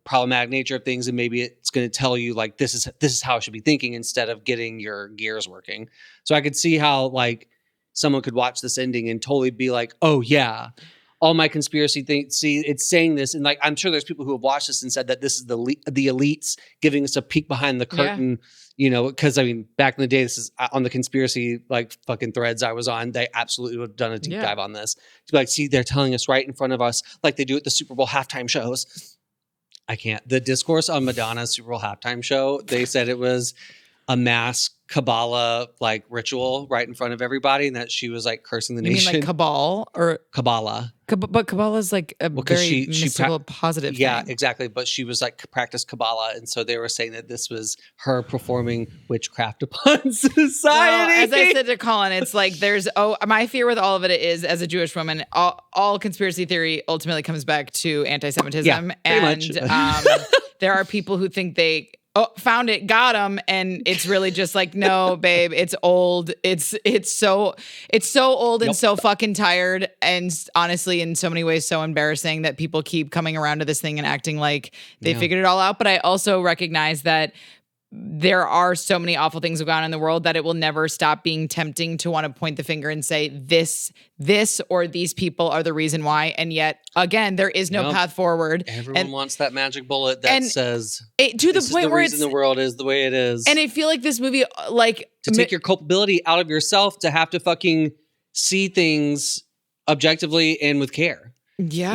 problematic nature of things. And maybe it's going to tell you like, this is how I should be thinking instead of getting your gears working. So I could see how like someone could watch this ending and totally be like, oh yeah, all my conspiracy things. See, it's saying this. And like, I'm sure there's people who have watched this and said that this is the elites giving us a peek behind the curtain, because I mean, back in the day, this is on the conspiracy, like fucking threads I was on. They absolutely would have done a deep dive on this. To be like, see, they're telling us right in front of us, like they do at the Super Bowl halftime shows. I can't. The discourse on Madonna's Super Bowl halftime show, they said it was a mass Kabbalah like ritual right in front of everybody, and that she was like cursing the nation. You mean like cabal or Kabbalah? But Kabbalah is like a very mystical, positive thing. Yeah, exactly. But she was like practiced Kabbalah, and so they were saying that this was her performing witchcraft upon society. Well, as I said to Colin, it's like my fear with all of it is, as a Jewish woman, all conspiracy theory ultimately comes back to anti-Semitism, and there are people who think they found it, got him, and it's really just like, no, babe, it's old. It's so old and so fucking tired, and honestly, in so many ways, so embarrassing that people keep coming around to this thing and acting like they figured it all out. But I also recognize that there are so many awful things going on in the world that it will never stop being tempting to want to point the finger and say this or these people are the reason why. And yet again, there is no path forward. Everyone wants that magic bullet that says to the point where the world is the way it is. And I feel like this movie, like to take your culpability out of yourself, to have to fucking see things objectively and with care. Yeah.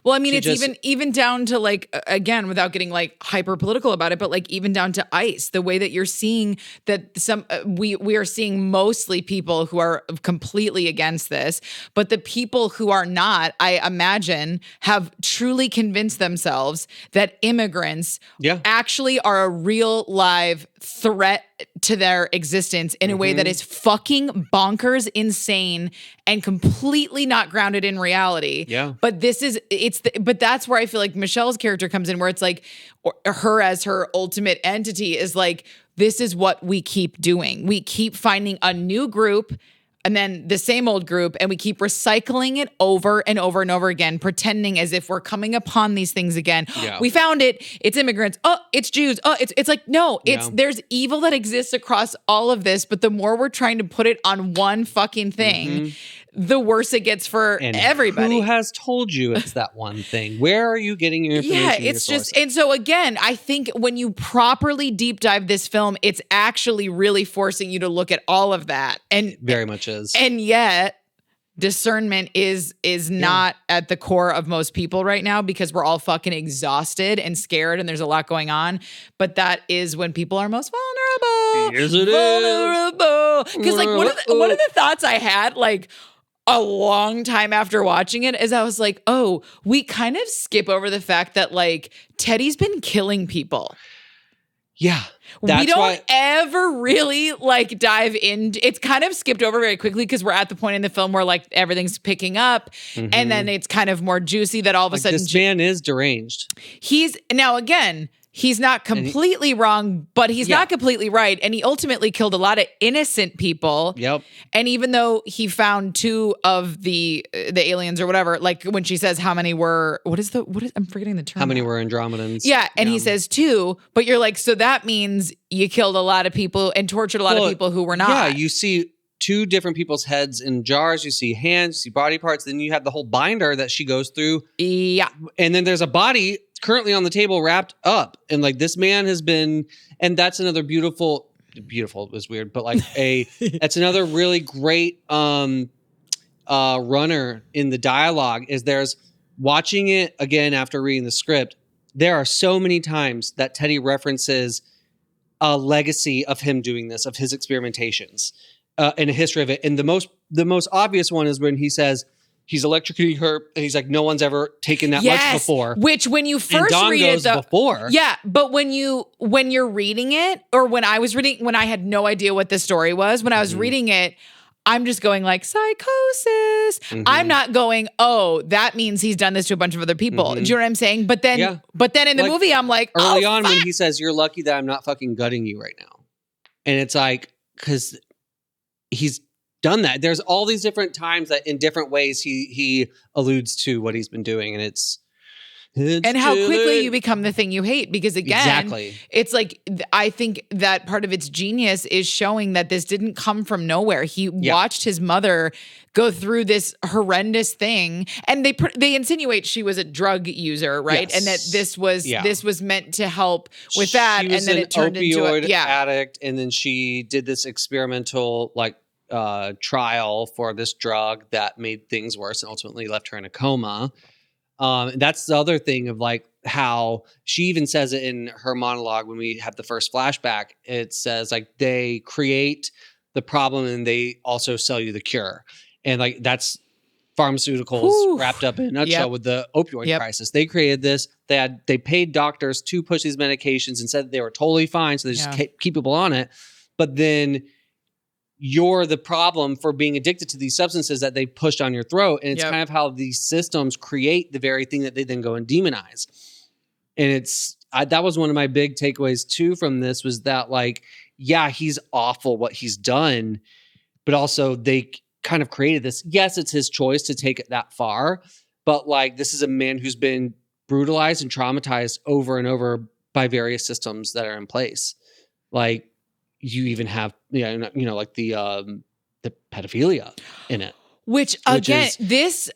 Well, I mean, it's even down to like, again, without getting like hyper political about it, but like even down to ICE, the way that you're seeing that we are seeing mostly people who are completely against this, but the people who are not, I imagine, have truly convinced themselves that immigrants actually are a real live threat to their existence in a way that is fucking bonkers, insane, and completely not grounded in reality. Yeah. But but that's where I feel like Michelle's character comes in, where it's like her as her ultimate entity is like, this is what we keep doing. We keep finding a new group and then the same old group, and we keep recycling it over and over and over again, pretending as if we're coming upon these things again. Yeah. We found it. It's immigrants. Oh, it's Jews. Oh, it's like, no, there's evil that exists across all of this, but the more we're trying to put it on one fucking thing, the worse it gets for everybody. Who has told you it's that one thing? Where are you getting your information? Yeah, it's just, and so again, I think when you properly deep dive this film, it's actually really forcing you to look at all of that. And very much is. And yet discernment is not at the core of most people right now, because we're all fucking exhausted and scared and there's a lot going on. But that is when people are most vulnerable. Yes, it vulnerable. Because like one of the thoughts I had, like, a long time after watching it, is I was like, oh, we kind of skip over the fact that like Teddy's been killing people. Yeah. We don't ever really like dive in. It's kind of skipped over very quickly because we're at the point in the film where like everything's picking up, and then it's kind of more juicy that all of a sudden this man is deranged. He's not completely wrong, but he's not completely right. And he ultimately killed a lot of innocent people. Yep. And even though he found 2 of the aliens or whatever, like when she says how many were, I'm forgetting the term. How many were Andromedans? Yeah. And he says 2, but you're like, so that means you killed a lot of people and tortured a lot of people who were not. Yeah. You see 2 different people's heads in jars. You see hands, you see body parts. Then you have the whole binder that she goes through. Yeah. And then there's a body currently on the table wrapped up, and like this man has been, and that's another beautiful was weird, but like that's another really great runner in the dialogue. Is there's watching it again after reading the script, there are so many times that Teddy references a legacy of him doing this, of his experimentations, and a history of it. And the most obvious one is when he says he's electrocuting her, and he's like, no one's ever taken that much before. Which when you first read it, before. Yeah, but when you're reading it, or when I was reading, when I had no idea what the story was, when I was reading it, I'm just going like psychosis. I'm not going, oh, that means he's done this to a bunch of other people. Do you know what I'm saying? But then in the movie, I'm like, early on when he says, you're lucky that I'm not fucking gutting you right now. And it's like, because he's done that. There's all these different times that in different ways he alludes to what he's been doing, and it's and how quickly you become the thing you hate. Because again, exactly. It's like, I think that part of its genius is showing that this didn't come from nowhere. He watched his mother go through this horrendous thing, and they insinuate she was a drug user, right? Yes. And that this was meant to help with that, She was and then it turned into an opioid addict, and then she did this experimental trial for this drug that made things worse and ultimately left her in a coma. That's the other thing of like how she even says it in her monologue when we have the first flashback. It says like they create the problem and they also sell you the cure. And like that's pharmaceuticals wrapped up in a nutshell with the opioid crisis. They created this. They paid doctors to push these medications and said they were totally fine. So they just keep people on it. But then you're the problem for being addicted to these substances that they pushed on your throat. And it's kind of how these systems create the very thing that they then go and demonize. And that was one of my big takeaways too from this, was that like, yeah, he's awful what he's done, but also they kind of created this. Yes, it's his choice to take it that far, but like, this is a man who's been brutalized and traumatized over and over by various systems that are in place. Like, you even have, like the pedophilia in it. Which again,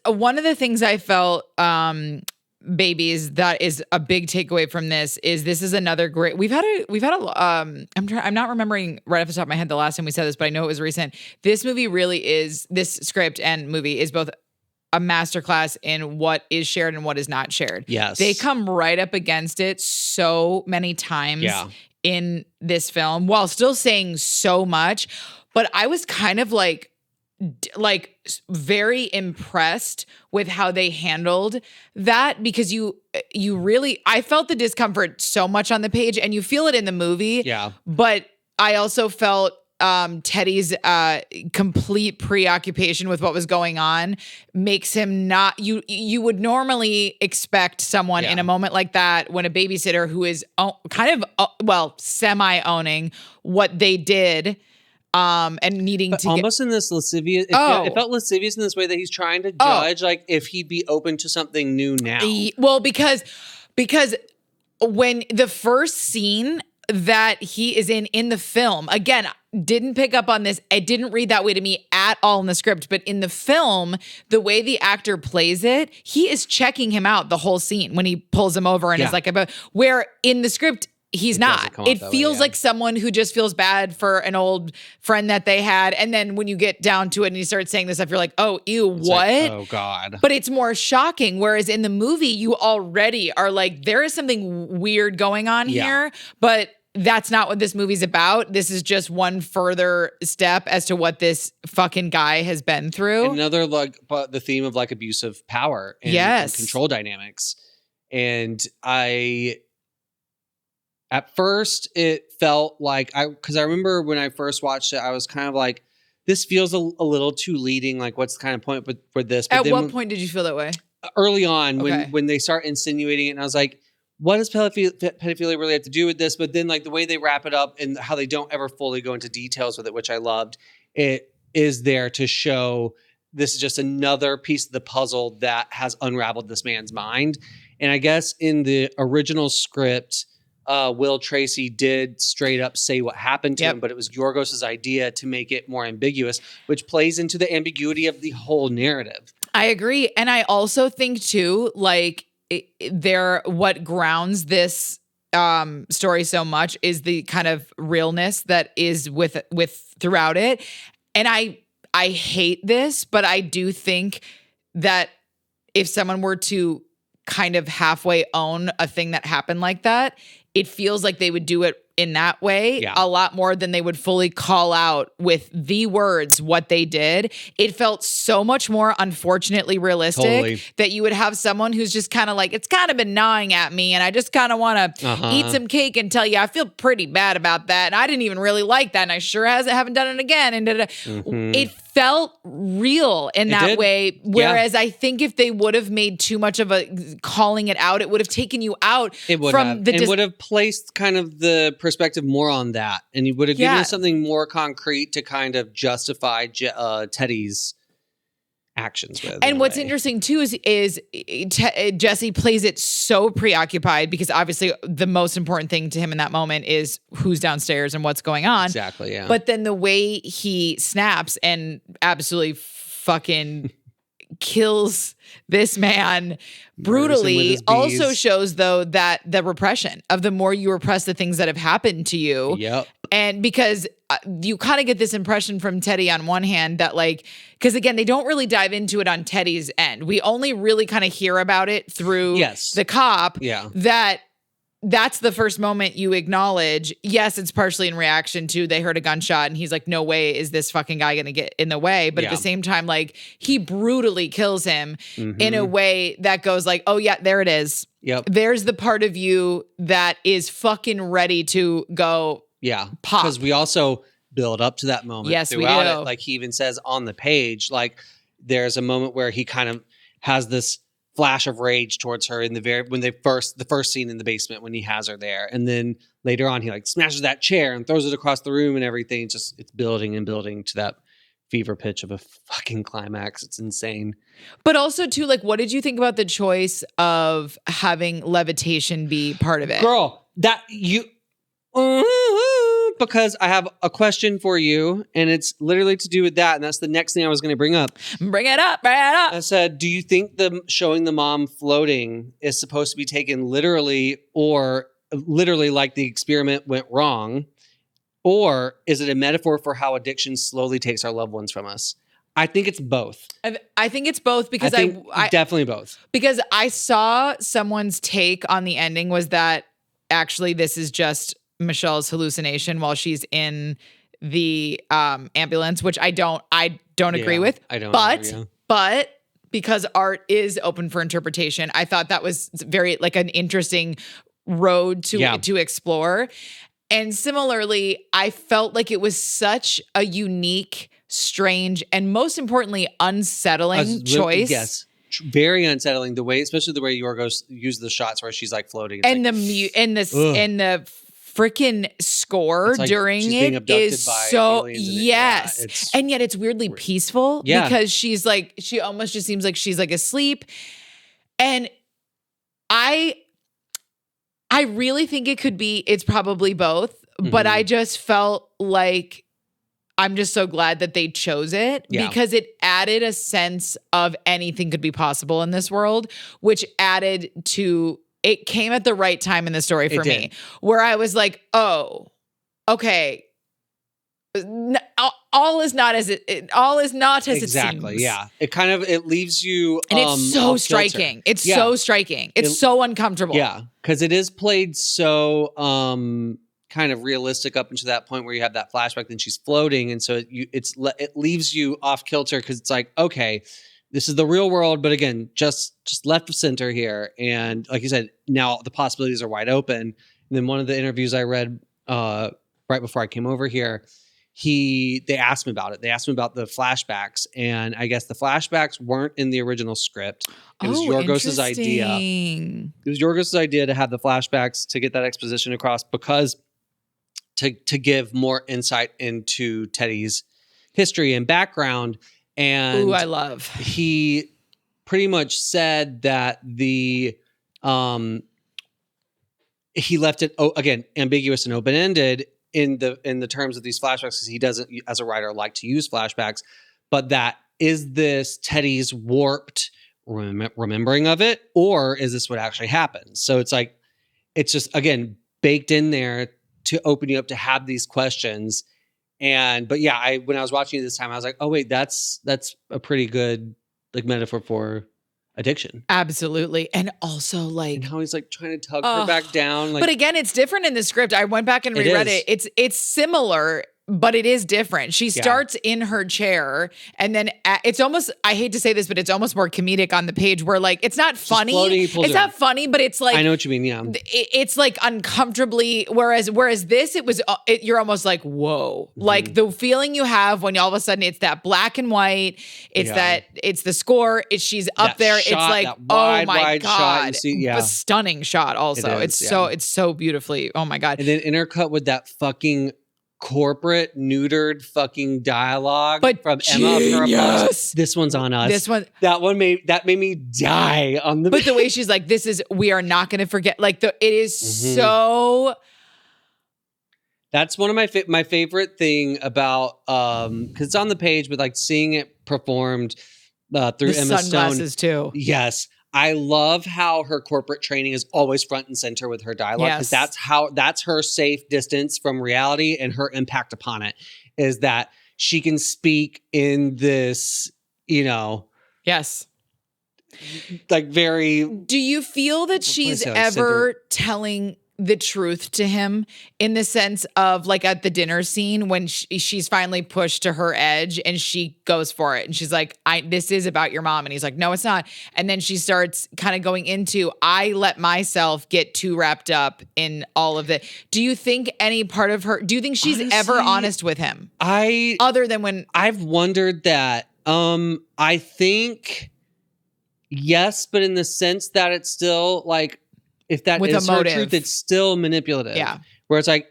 one of the things I felt, babies, that is a big takeaway from this is another great. We've had I'm not remembering right off the top of my head the last time we said this, but I know it was recent. This script and movie is both a masterclass in what is shared and what is not shared. Yes. They come right up against it so many times. Yeah. In this film, while still saying so much. But I was kind of like very impressed with how they handled that, because you really, I felt the discomfort so much on the page, and you feel it in the movie. Yeah. But I also felt Teddy's complete preoccupation with what was going on makes him not, you would normally expect someone in a moment like that, when a babysitter who is kind of semi-owning what they did, and needing but to almost in this lascivious, it felt lascivious in this way that he's trying to judge, like, if he'd be open to something new now. Well, because when the first scene that he is in the film, again, didn't pick up on this. It didn't read that way to me at all in the script, but in the film, the way the actor plays it, he is checking him out the whole scene when he pulls him over and is like, where in the script, he's not. It feels like someone who just feels bad for an old friend that they had. And then when you get down to it and he starts saying this stuff, you're like, oh, ew, what? Like, oh, God. But it's more shocking. Whereas in the movie, you already are like, there is something weird going on here. But that's not what this movie's about. This is just one further step as to what this fucking guy has been through. Another, like, but the theme of, like, abusive power and control dynamics. And at first, it felt like, because I remember when I first watched it, I was kind of like, this feels a little too leading. Like, what's the kind of point for this? But at what point did you feel that way? Early on, when they start insinuating it, and I was like, what does pedophilia really have to do with this? But then, like, the way they wrap it up and how they don't ever fully go into details with it, which I loved, it is there to show this is just another piece of the puzzle that has unraveled this man's mind. And I guess in the original script, Will Tracy did straight up say what happened to him, but it was Yorgos' idea to make it more ambiguous, which plays into the ambiguity of the whole narrative. I agree. And I also think too, like, what grounds this story so much is the kind of realness that is with throughout it. And I hate this, but I do think that if someone were to kind of halfway own a thing that happened like that, it feels like they would do it in that way a lot more than they would fully call out with the words what they did. It felt so much more unfortunately realistic that you would have someone who's just kind of like, it's kind of been gnawing at me and I just kind of want to eat some cake and tell you I feel pretty bad about that. And I didn't even really like that. And I sure haven't done it again. And it felt real in that way. Whereas I think if they would have made too much of a calling it out, it would have taken you out. It would have. It would have placed kind of the perspective more on that. And you would have given us something more concrete to kind of justify Teddy's actions with. And what's interesting too is Jesse plays it so preoccupied because obviously the most important thing to him in that moment is who's downstairs and what's going on. Exactly, yeah. But then the way he snaps and absolutely fucking kills this man brutally also shows though that the repression of the more you repress the things that have happened to you. Yep. And because you kind of get this impression from Teddy on one hand that like, because again, they don't really dive into it on Teddy's end. We only really kind of hear about it through the cop. Yeah. That's the first moment you acknowledge, yes, it's partially in reaction to they heard a gunshot and he's like, no way is this fucking guy going to get in the way. But at the same time, like he brutally kills him in a way that goes like, oh yeah, there it is. Yep. There's the part of you that is fucking ready to go pop. Because we also build up to that moment. Yes, throughout we do. it. Like he even says on the page, like there's a moment where he kind of has this flash of rage towards her in the first scene in the basement when he has her there, and then later on he like smashes that chair and throws it across the room and everything. It's building and building to that fever pitch of a fucking climax. It's insane. But also too, like, what did you think about the choice of having levitation be part of it, girl? That you. Because I have a question for you, and it's literally to do with that, and that's the next thing I was going to bring up. Bring it up. I said, do you think showing the mom floating is supposed to be taken literally, or literally like the experiment went wrong, or is it a metaphor for how addiction slowly takes our loved ones from us? I think it's both. I think it's both because I definitely both. Because I saw someone's take on the ending was that actually this is just Michelle's hallucination while she's in the ambulance, which I don't agree with. I don't but because art is open for interpretation, I thought that was very like an interesting road to explore. And similarly, I felt like it was such a unique, strange, and most importantly, unsettling choice. Yes. Very unsettling. The way, especially the way Yorgos used the shots where she's like floating. And the freaking score like during it is so yes. And yet it's weirdly peaceful because she's like, she almost just seems like she's like asleep. And I really think it's probably both, but I just felt like I'm just so glad that they chose it because it added a sense of anything could be possible in this world, which added to, it came at the right time in the story for me, where I was like, oh, okay. All is not as it exactly, seems. Yeah. It leaves you and it's so striking. It's so striking. It's so uncomfortable. Yeah. Because it is played so kind of realistic up until that point where you have that flashback, then she's floating, and so it leaves you off kilter because it's like, okay, this is the real world, but again, just left of center here. And like you said, now the possibilities are wide open. And then one of the interviews I read right before I came over here, they asked him about it. They asked him about the flashbacks, and I guess the flashbacks weren't in the original script. It was Yorgos' idea. It was Yorgos' idea to have the flashbacks to get that exposition across because to give more insight into Teddy's history and background. And I love. He pretty much said that he left it again ambiguous and open-ended in the terms of these flashbacks because he doesn't, as a writer, like to use flashbacks. But that is this Teddy's warped remembering of it, or is this what actually happened? So it's like it's just again baked in there to open you up to have these questions. But when I was watching it this time, I was like, oh wait, that's a pretty good like metaphor for addiction. Absolutely. And also like and how he's like trying to tug her back down. Like, but again, it's different in the script. I went back and reread it. It's similar, but it is different. She starts in her chair and then it's almost, I hate to say this, but it's almost more comedic on the page where like, it's not funny. It's not funny, but it's like, I know what you mean. Yeah. It's like uncomfortably, whereas this, you're almost like, whoa, like the feeling you have when all of a sudden it's that black and white, it's the score, she's up there. It's like, oh my God, a stunning shot. Also it's so beautifully, oh my God. And then intercut with that fucking corporate neutered fucking dialogue from Emma. Yes. This one's on us. That made me die on the. But the way she's like, we are not going to forget. Like it is so. That's one of my favorite thing about because it's on the page, but like seeing it performed through the Emma sunglasses Stone. Too. Yes. I love how her corporate training is always front and center with her dialogue because that's her safe distance from reality, and her impact upon it is that she can speak in this, yes, like very. Do you feel that she's ever telling the truth to him in the sense of like at the dinner scene when she's finally pushed to her edge and she goes for it and she's like, this is about your mom. And he's like, no, it's not. And then she starts kind of going into, I let myself get too wrapped up in all of it. Do you think any part of her, do you think she's ever honest with him? Other than when I've wondered that, I think yes, but in the sense that it's still like, if that is her truth, it's still manipulative. Yeah. Where it's like,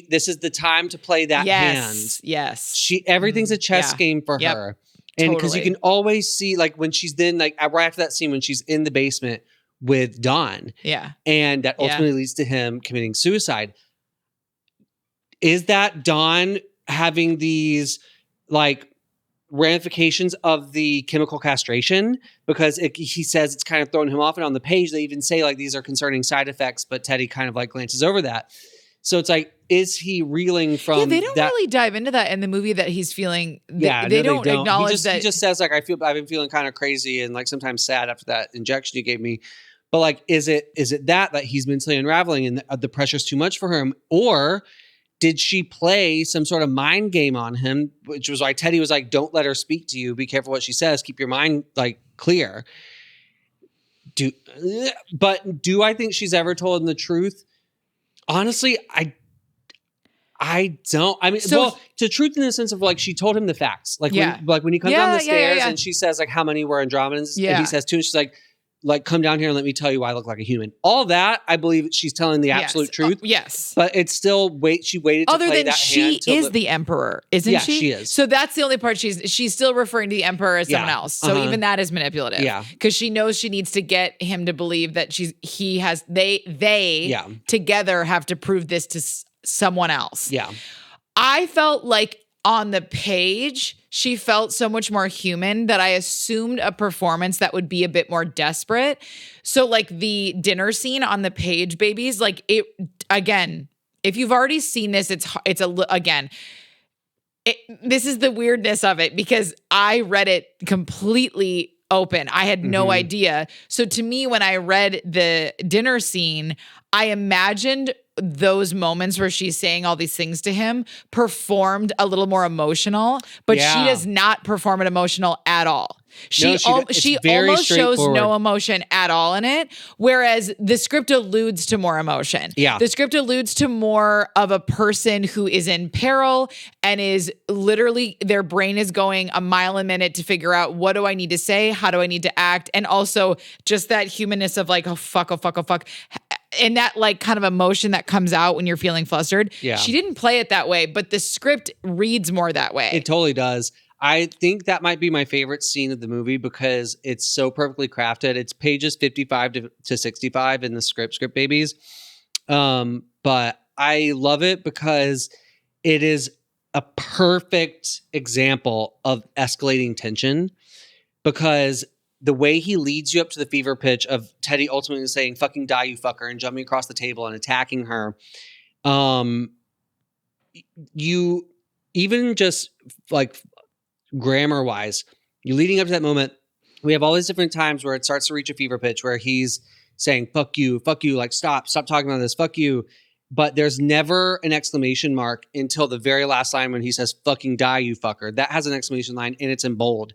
this is the time to play that hand. Yes. Everything's a chess game for her. And because you can always see, like, when she's then, like, right after that scene, when she's in the basement with Don. Yeah. And that ultimately leads to him committing suicide. Is that Don having these, like, ramifications of the chemical castration? Because he says it's kind of throwing him off, and on the page they even say like these are concerning side effects, but Teddy kind of like glances over that. So it's like, is he reeling from? Yeah, they don't really dive into that in the movie that he's feeling. They don't acknowledge that. He just says like, I've been feeling kind of crazy and like sometimes sad after that injection you gave me. But like, is it that he's mentally unraveling and the pressure's too much for him, or did she play some sort of mind game on him? Which was why Teddy was like, don't let her speak to you. Be careful what she says. Keep your mind like clear. But do I think she's ever told him the truth? Honestly, I don't. I mean, the truth in the sense of like she told him the facts. Like when he comes down the stairs and she says like how many were Andromedans, and he says two, and she's like come down here and let me tell you why I look like a human. All that I believe she's telling the absolute truth. Yes, but it's still she waited. Other to play than that she hand is the emperor, isn't she? She is. So that's the only part she's still referring to the emperor as someone else. So even that is manipulative. Yeah, because she knows she needs to get him to believe that they together have to prove this to someone else. Yeah. I felt like on the page, she felt so much more human that I assumed a performance that would be a bit more desperate. So like the dinner scene on the page, babies, like it, again, if you've already seen this, this is the weirdness of it because I read it completely open. I had no idea. So to me, when I read the dinner scene, I imagined those moments where she's saying all these things to him performed a little more emotional, but she does not perform it emotional at all. She almost shows no emotion at all in it, whereas the script alludes to more emotion. Yeah. The script alludes to more of a person who is in peril and is literally, their brain is going a mile a minute to figure out what do I need to say, how do I need to act, and also just that humanness of like, oh fuck. And that like kind of emotion that comes out when you're feeling flustered. Yeah. She didn't play it that way, but the script reads more that way. It totally does. I think that might be my favorite scene of the movie because it's so perfectly crafted. It's pages 55 to 65 in the script babies. But I love it because it is a perfect example of escalating tension because the way he leads you up to the fever pitch of Teddy ultimately saying, fucking die, you fucker, and jumping across the table and attacking her. You even just like grammar wise, you leading up to that moment, we have all these different times where it starts to reach a fever pitch where he's saying, fuck you, like, stop talking about this, fuck you. But there's never an exclamation mark until the very last line when he says, fucking die, you fucker. That has an exclamation line and it's in bold.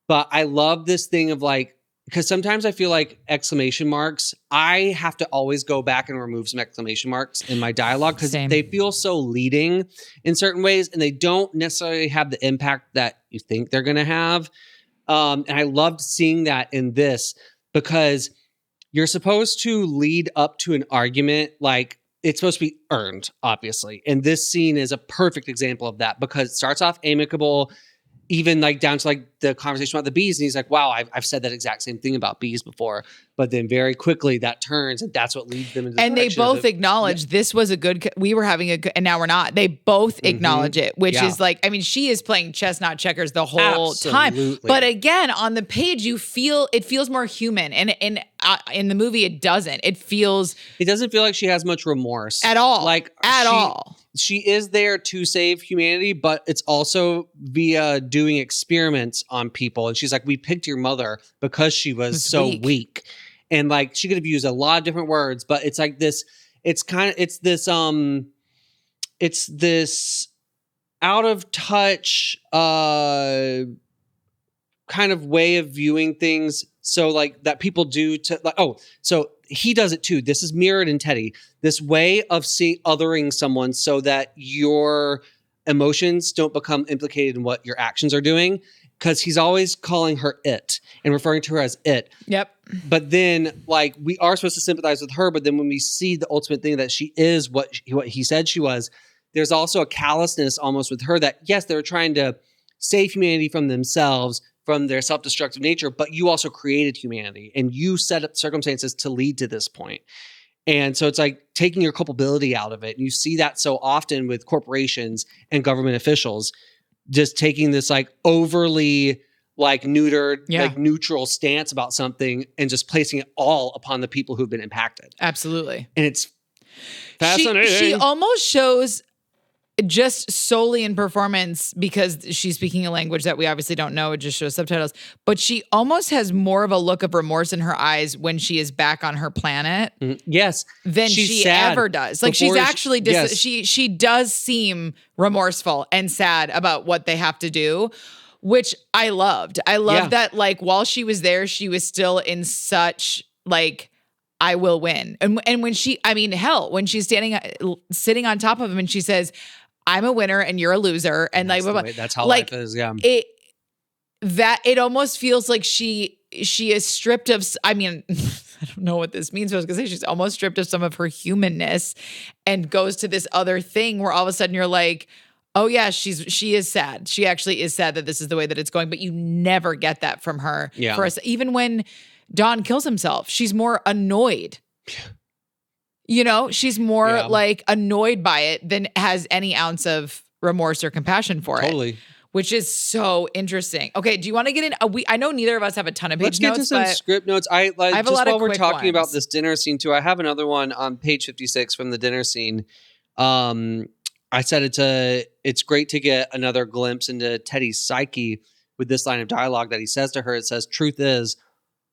But I love this thing of like, because sometimes I feel like exclamation marks, I have to always go back and remove some exclamation marks in my dialogue because they feel so leading in certain ways and they don't necessarily have the impact that you think they're going to have. And I loved seeing that in this because you're supposed to lead up to an argument like it's supposed to be earned, obviously. And this scene is a perfect example of that because it starts off amicable, even like down to like the conversation about the bees. And he's like, wow, I've said that exact same thing about bees before. But then very quickly that turns and that's what leads them into the And they both acknowledge this was a good, we were having a good, and now we're not. They both acknowledge it, which is like, I mean, she is playing chess, not checkers the whole time. But again, on the page, it feels more human. And in the movie, it doesn't. It doesn't feel like she has much remorse. At all. Like, at all. She is there to save humanity, but it's also via doing experiments on people. And she's like, we picked your mother because she was so weak. And like, she could have used a lot of different words, but it's like this, it's this out of touch, kind of way of viewing things. So like that people do to like, so he does it too. This is mirrored in Teddy, this way of othering someone so that your emotions don't become implicated in what your actions are doing. Cause he's always calling her it and referring to her as it. Yep. But then like we are supposed to sympathize with her. But then when we see the ultimate thing that she is what he said she was, there's also a callousness almost with her that yes, they're trying to save humanity from themselves, from their self-destructive nature, but you also created humanity and you set up circumstances to lead to this point. And so it's like taking your culpability out of it. And you see that so often with corporations and government officials, just taking this like overly like neutered, like neutral stance about something and just placing it all upon the people who've been impacted. Absolutely. And it's fascinating. She almost shows just solely in performance, because she's speaking a language that we obviously don't know, it just shows subtitles, but she almost has more of a look of remorse in her eyes when she is back on her planet. Yes. Than she's she sad ever does. Like she's actually, she does seem remorseful and sad about what they have to do, which I loved. I loved that, like, while she was there, she was still in such, like, I will win. And when she, I mean, hell, when she's sitting on top of him and she says, I'm a winner and you're a loser. And that's how life is. Yeah. It almost feels like she is stripped of, I mean, I don't know what this means. I was gonna say she's almost stripped of some of her humanness and goes to this other thing where all of a sudden you're like, oh yeah, she is sad. She actually is sad that this is the way that it's going, but you never get that from her. Yeah. For us, even when Don kills himself, she's more annoyed. You know, she's more like annoyed by it than has any ounce of remorse or compassion for it. Which is so interesting. Okay, do you want to get in? I know neither of us have a ton of page notes. Let's get to some script notes. I have just a lot while we're talking about this dinner scene too, I have another one on page 56 from the dinner scene. I said it's great to get another glimpse into Teddy's psyche with this line of dialogue that he says to her. It says, "Truth is,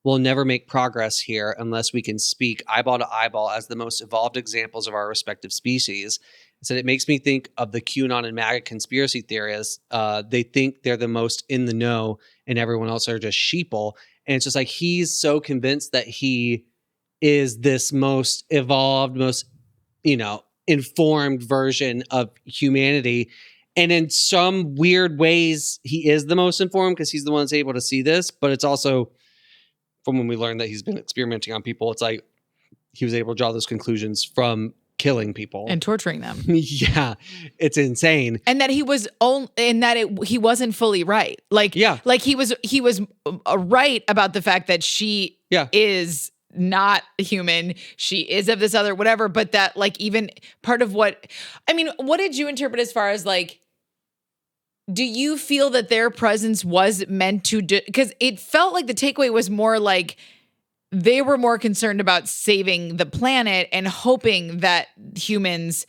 we'll never make progress here unless we can speak eyeball to eyeball as the most evolved examples of our respective species." It said, "It makes me think of the QAnon and MAGA conspiracy theorists. They think they're the most in the know and everyone else are just sheeple." And it's just like, he's so convinced that he is this most evolved, most, informed version of humanity. And in some weird ways, he is the most informed because he's the one that's able to see this. But it's also, from when we learned that he's been experimenting on people, it's like he was able to draw those conclusions from killing people and torturing them. Yeah, it's insane. And that he wasn't fully right. Like he was right about the fact that she is not human. She is of this other whatever. But that, like, even part of what did you interpret as far as, like, do you feel that their presence was meant to because it felt like the takeaway was more like they were more concerned about saving the planet and hoping that humans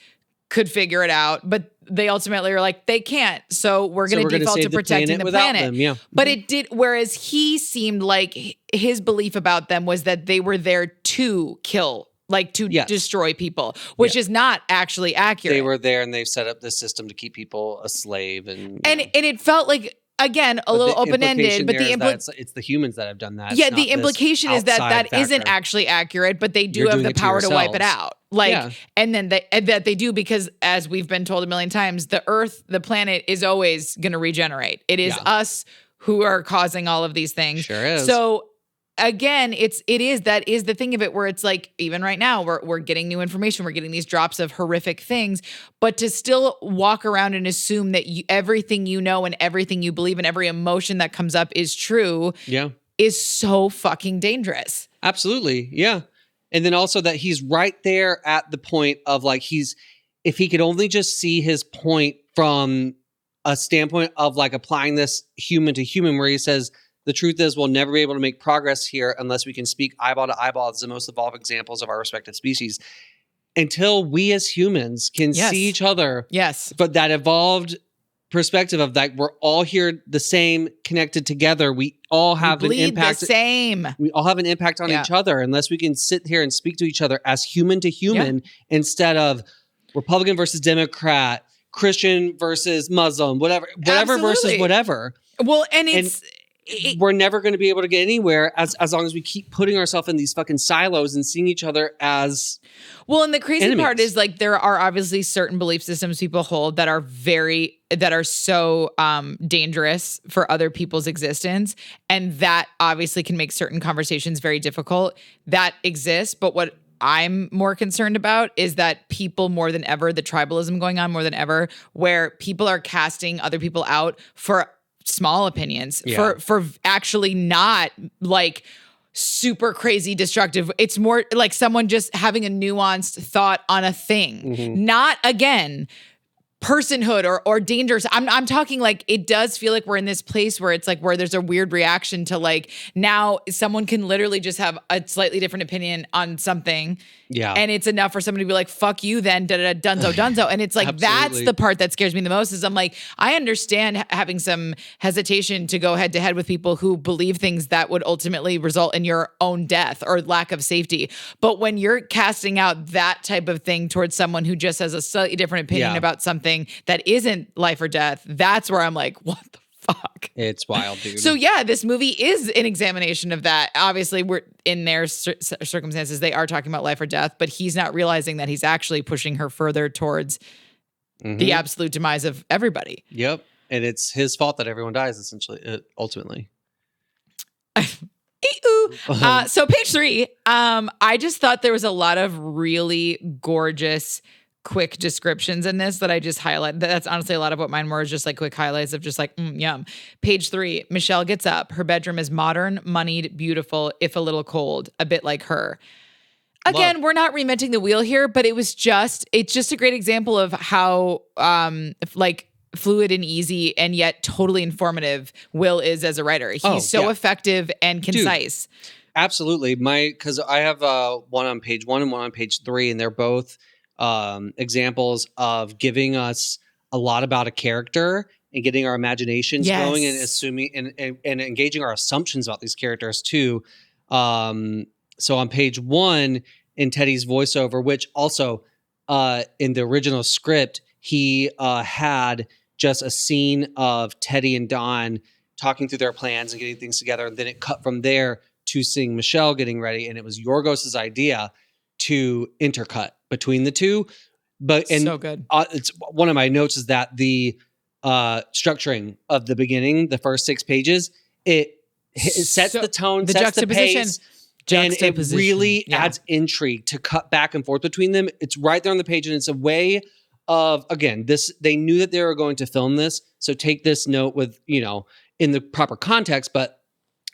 could figure it out, but they ultimately are like, they can't, so we're going to default to protecting the planet. Them, but it did, whereas he seemed like his belief about them was that they were there to kill, like to destroy people, which is not actually accurate. They were there and they've set up this system to keep people a slave. And it felt like, again, a little open-ended, but it's the humans that have done that. Yeah, the implication is that isn't actually accurate, but they do have the power to wipe it out. And then that they do, because as we've been told a million times, the Earth, the planet, is always going to regenerate. It is us who are causing all of these things. Sure is. So again, that is the thing of it, where it's like, even right now we're getting new information, we're getting these drops of horrific things, but to still walk around and assume that everything you know and everything you believe and every emotion that comes up is true is so fucking dangerous. Absolutely. Yeah. And then also that he's right there at the point of, like, if he could only just see his point from a standpoint of, like, applying this human to human, where he says, the truth is, we'll never be able to make progress here unless we can speak eyeball to eyeball as the most evolved examples of our respective species. Until we as humans can see each other. Yes. But that evolved perspective of, like, we're all here the same, connected together. We all have an impact. The same. We all have an impact on each other, unless we can sit here and speak to each other as human to human instead of Republican versus Democrat, Christian versus Muslim, whatever versus whatever. Well, and we're never going to be able to get anywhere as long as we keep putting ourselves in these fucking silos and seeing each other as and the crazy enemies. part is, like, there are obviously certain belief systems people hold that are so dangerous for other people's existence, and that obviously can make certain conversations very difficult. That exists, but what I'm more concerned about is that people, more than ever, the tribalism going on more than ever, where people are casting other people out for small opinions, for actually not, like, super crazy destructive. It's more like someone just having a nuanced thought on a thing, not, again, personhood or dangerous. I'm talking like it does feel like we're in this place where it's like where there's a weird reaction to like now someone can literally just have a slightly different opinion on something. Yeah. And it's enough for somebody to be like, fuck you then, dunzo. And it's like, that's the part that scares me the most is I'm like, I understand having some hesitation to go head to head with people who believe things that would ultimately result in your own death or lack of safety. But when you're casting out that type of thing towards someone who just has a slightly different opinion about something that isn't life or death, that's where I'm like, what the fuck? It's wild, dude. So yeah, this movie is an examination of that. Obviously, we're in their circumstances, they are talking about life or death, but he's not realizing that he's actually pushing her further towards the absolute demise of everybody. Yep. And it's his fault that everyone dies, essentially, ultimately. So page 3, I just thought there was a lot of really gorgeous quick descriptions in this that I just highlighted. That's honestly a lot of what mine were, is just like quick highlights of just like, yum. Page 3, Michelle gets up. Her bedroom is modern, moneyed, beautiful, if a little cold, a bit like her. Again, we're not reinventing the wheel here, but it's just a great example of how like fluid and easy and yet totally informative Will is as a writer. He's so effective and concise. Dude, absolutely. Because I have one on page 1 and one on page 3, and they're both examples of giving us a lot about a character and getting our imaginations going and assuming and engaging our assumptions about these characters too. So on page 1 in Teddy's voiceover, which also in the original script, he had just a scene of Teddy and Don talking through their plans and getting things together. And then it cut from there to seeing Michelle getting ready. And it was Yorgos' idea to intercut between the two. So good. It's one of my notes is that the structuring of the beginning, the first 6 pages, it sets the tone, sets the pace. And it really adds intrigue to cut back and forth between them. It's right there on the page, and it's a way of, again, they knew that they were going to film this, so take this note with, in the proper context, but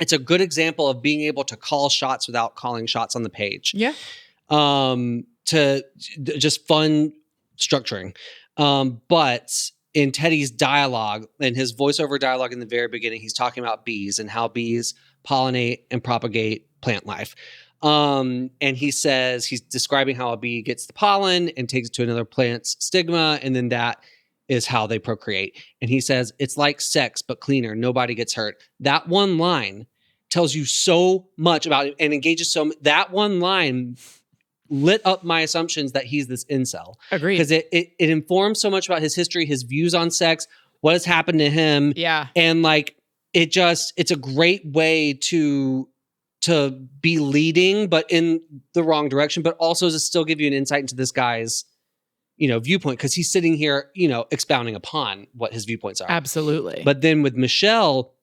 it's a good example of being able to call shots without calling shots on the page. Yeah. To just fun structuring. But in Teddy's dialogue, and his voiceover dialogue in the very beginning, he's talking about bees and how bees pollinate and propagate plant life. And he says, he's describing how a bee gets the pollen and takes it to another plant's stigma. And then that is how they procreate. And he says, it's like sex, but cleaner. Nobody gets hurt. That one line tells you so much about it and engages that one line lit up my assumptions that he's this incel. Agreed. Because it informs so much about his history, his views on sex, what has happened to him. Yeah. And like, it's a great way to be leading, but in the wrong direction, but also to still give you an insight into this guy's, viewpoint. Cause he's sitting here, expounding upon what his viewpoints are. Absolutely. But then with Michelle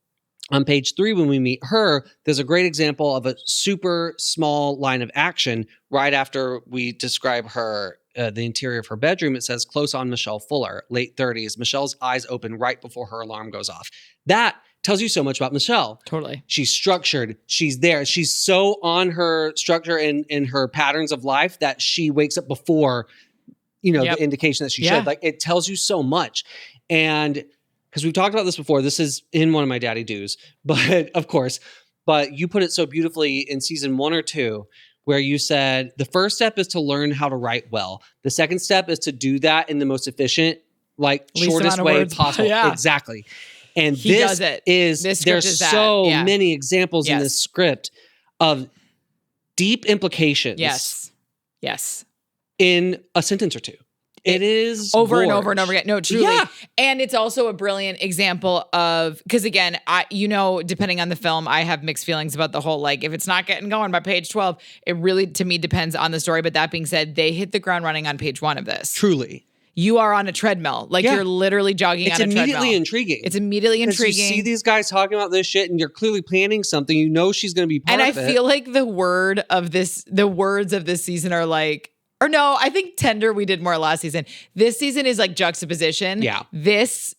on page 3, when we meet her, there's a great example of a super small line of action right after we describe her, the interior of her bedroom. It says, close on Michelle Fuller, late 30s. Michelle's eyes open right before her alarm goes off. That tells you so much about Michelle. Totally. She's structured. She's there. She's so on her structure and her patterns of life that she wakes up before, the indication that she should. Like, it tells you so much. And because we've talked about this before, this is in one of my daddy do's, but of course, but you put it so beautifully in season 1 or 2, where you said the first step is to learn how to write well. The second step is to do that in the most efficient, shortest way possible. Yeah. Exactly. And there's so many examples in this script of deep implications. Yes. In a sentence or two. It is over and over and over again. No, truly. Yeah. And it's also a brilliant example of, because again, depending on the film, I have mixed feelings about the whole, if it's not getting going by page 12, it really, to me, depends on the story. But that being said, they hit the ground running on page 1 of this. Truly. You are on a treadmill. You're literally jogging on a treadmill. It's immediately intriguing. It's immediately intriguing. You see these guys talking about this shit and you're clearly planning something. You know she's going to be part of it. And I feel like the words of this season are I think tender we did more last season. This season is juxtaposition. Yeah. This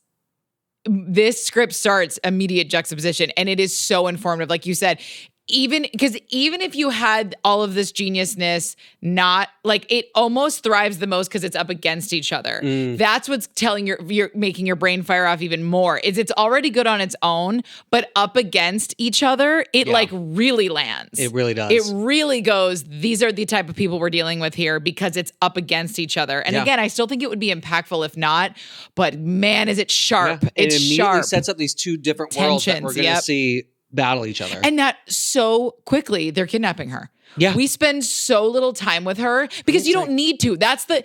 script starts immediate juxtaposition and it is so informative. Like you said, even if you had all of this geniusness, not like it almost thrives the most because it's up against each other. That's what's telling you're making your brain fire off even more. It's already good on its own, but up against each other, it like really lands. It really does. It really goes, these are the type of people we're dealing with here because it's up against each other. And again, I still think it would be impactful if not, but man, is it sharp. It's it immediately sharp. sets up these two different worlds that we're going to see battle each other. And that so quickly, they're kidnapping her. Yeah. We spend so little time with her because you don't need to. That's the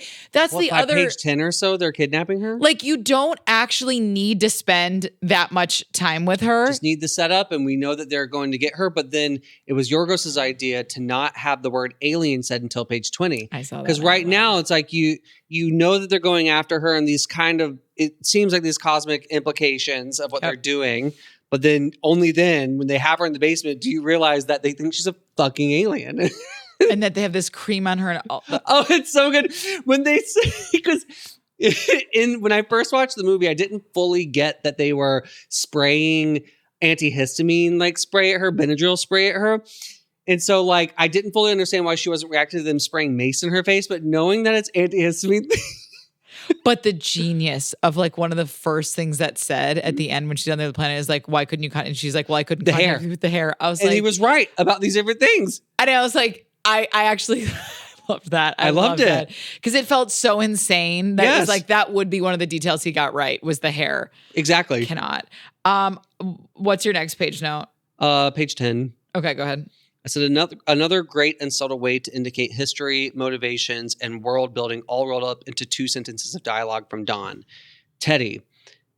other page 10 or so, they're kidnapping her. Like you don't actually need to spend that much time with her. Just need the setup, and we know that they're going to get her. But then it was Yorgos's idea to not have the word alien said until page 20. I saw that. Because right now it's like you know that they're going after her, and these kind of, it seems like these cosmic implications of what they're doing. But then only then, when they have her in the basement, do you realize that they think she's a fucking alien. And that they have this cream on her. And oh, it's so good. When they say, because when I first watched the movie, I didn't fully get that they were spraying antihistamine, like spray at her, Benadryl spray at her. And so like, I didn't fully understand why she wasn't reacting to them spraying mace in her face, but knowing that it's antihistamine. But the genius of like one of the first things that said at the end when she's on the other planet is like, why couldn't you cut? And she's like, well, I couldn't contact you with the hair. I was and he was right about these different things. And I was like, I actually loved that. I loved it. Because it felt so insane that it was like, that would be one of the details he got right was the hair. Exactly. Cannot. What's your next page note? Page 10. Okay, go ahead. I said another great and subtle way to indicate history, motivations, and world building all rolled up into 2 sentences of dialogue from Dawn. Teddy,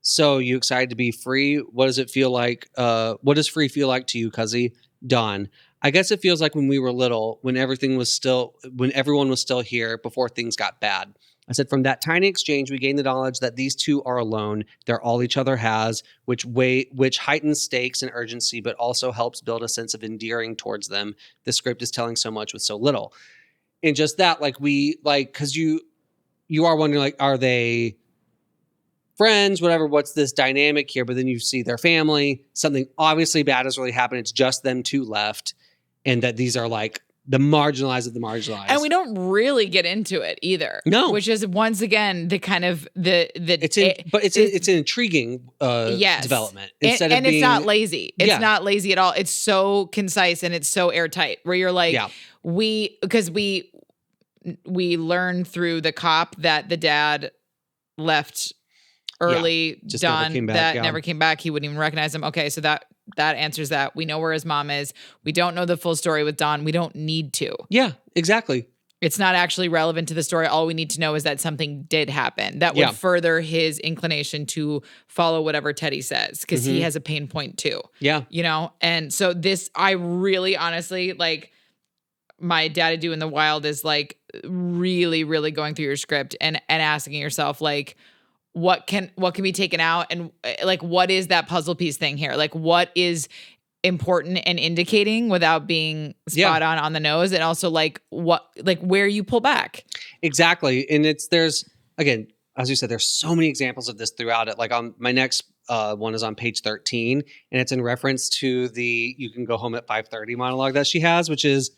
so you excited to be free? What does it feel like? What does free feel like to you, Cuzzy? Dawn, I guess it feels like when we were little, when everyone was still here before things got bad. I said, from that tiny exchange, we gain the knowledge that these two are alone. They're all each other has, which heightens stakes and urgency, but also helps build a sense of endearing towards them. The script is telling so much with so little. And just that, because you are wondering, like, are they friends, whatever, what's this dynamic here? But then you see their family, something obviously bad has really happened. It's just them two left. And that these are like the marginalized of the marginalized. And we don't really get into it either. No. Which is once again the kind of it's an intriguing development. Instead of being, it's not lazy. It's not lazy at all. It's so concise and it's so airtight where you're like, we learn through the cop that the dad left early, never came back. He wouldn't even recognize him. Okay, so that answers that. We know where his mom is. We don't know the full story with Dawn. We don't need to. Yeah, exactly. It's not actually relevant to the story. All we need to know is that something did happen that would further his inclination to follow whatever Teddy says because he has a pain point too. Yeah. You know? And so this, I really honestly, like, my Daddy Do in the Wild is like really, really going through your script and asking yourself, like, what can be taken out and like what is that puzzle piece thing here? Like what is important and indicating without being spot on the nose, and also like where you pull back. Exactly. And there's again, as you said, there's so many examples of this throughout it. Like on my next one is on page 13, and it's in reference to the "you can go home at 5:30" monologue that she has, which is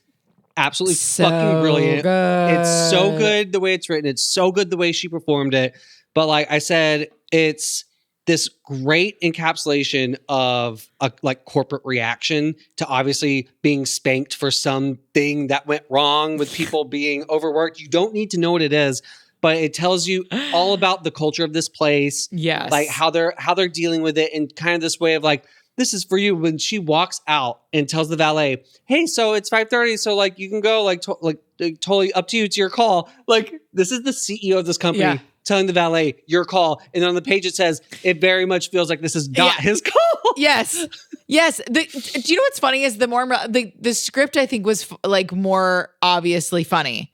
absolutely fucking brilliant. Good. It's so good the way it's written. It's so good the way she performed it. But like I said, it's this great encapsulation of a like corporate reaction to obviously being spanked for something that went wrong with people being overworked. You don't need to know what it is, but it tells you all about the culture of this place. Yes. Like how they're dealing with it, and kind of this way of like, this is for you. When she walks out and tells the valet, hey, so it's 5:30, so like you can go, like totally up to you, it's your call. Like this is the CEO of this company telling the valet, your call. And then on the page it says, it very much feels like this is not his call. Yes. Yes. Do you know what's funny is the script I think was like more obviously funny.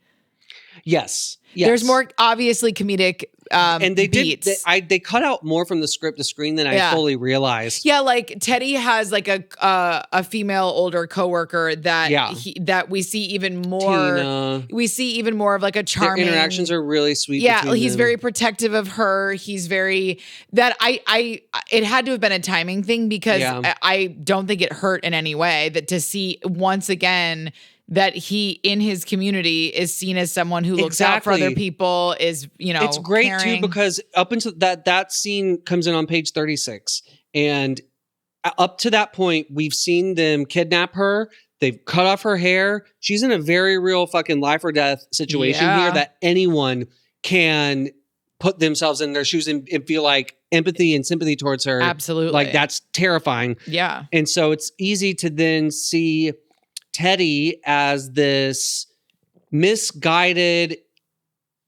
Yes. Yes. There's more obviously comedic and they beats. They cut out more from the script to screen than I fully realized. Yeah, like Teddy has like a female older coworker that that we see even more. Tina. We see even more of like a charming. Their interactions are really sweet. Yeah, he's them. very protective of her. He's very that it had to have been a timing thing because I don't think it hurt in any way that to see once again that he in his community is seen as someone who looks out for other people, is, it's great caring. too, because up until that scene comes in on page 36, and up to that point we've seen them kidnap her. They've cut off her hair. She's in a very real fucking life or death situation here that anyone can put themselves in their shoes and feel like empathy and sympathy towards her. Absolutely. Like, that's terrifying. Yeah. And so it's easy to then see Teddy as this misguided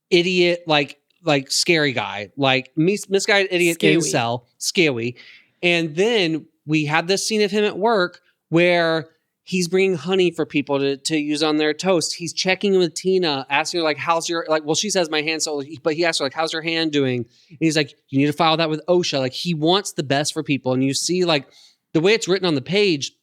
idiot, like scary guy, like misguided idiot incel, scary. And then we have this scene of him at work where he's bringing honey for people to use on their toast. He's checking with Tina, asking her, like, how's your, like, well, she says my hand, so, but he asks her, like, how's your hand doing? And he's like, you need to file that with OSHA. Like, he wants the best for people. And you see, like, the way it's written on the page,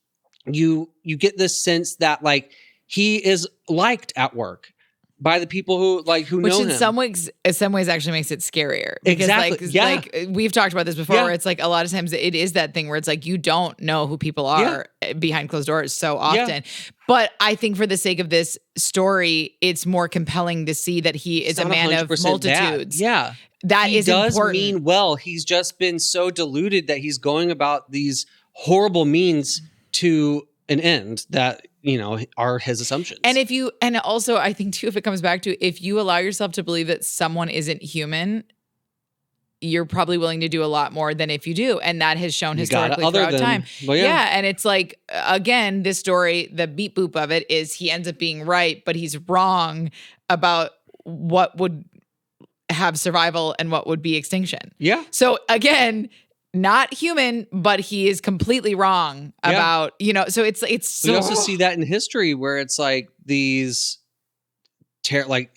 you get this sense that, like, he is liked at work by the people who know him. Which in some ways actually makes it scarier. Because like we've talked about this before, where it's like a lot of times it is that thing where it's like you don't know who people are behind closed doors so often. Yeah. But I think for the sake of this story, it's more compelling to see that he is a man of multitudes. That. Yeah. That he is does important. Mean well. He's just been so deluded that he's going about these horrible means to an end that, are his assumptions. And also I think too, if it comes back to, if you allow yourself to believe that someone isn't human, you're probably willing to do a lot more than if you do. And that has shown historically throughout time. Well, yeah. And it's like, again, this story, the beep boop of it is he ends up being right, but he's wrong about what would have survival and what would be extinction. Yeah. So again, not human, but he is completely wrong about, so it's so. We also see that in history where it's like these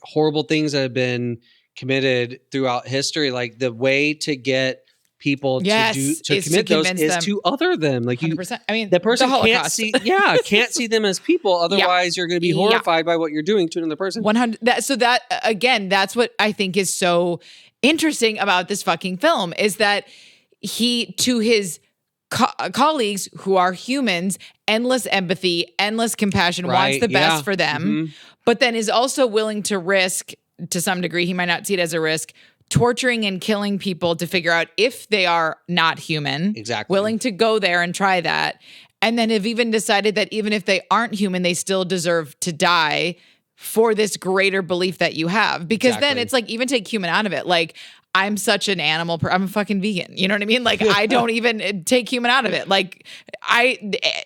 horrible things that have been committed throughout history. Like, the way to get people to commit those is them. To other them. Like, 100%. I mean, the person can't see them as people. Otherwise, you're going to be horrified by what you're doing to another person. 100. So that, again, that's what I think is so interesting about this fucking film, is that he, to his colleagues who are humans, endless empathy, endless compassion, wants the best for them, but then is also willing to risk, to some degree, he might not see it as a risk, torturing and killing people to figure out if they are not human. Exactly. Willing to go there and try that. And then have even decided that even if they aren't human, they still deserve to die for this greater belief that you have. Because then it's like, even take human out of it. Like, I'm such an animal. I'm a fucking vegan. You know what I mean? Like, I don't even take human out of it. Like,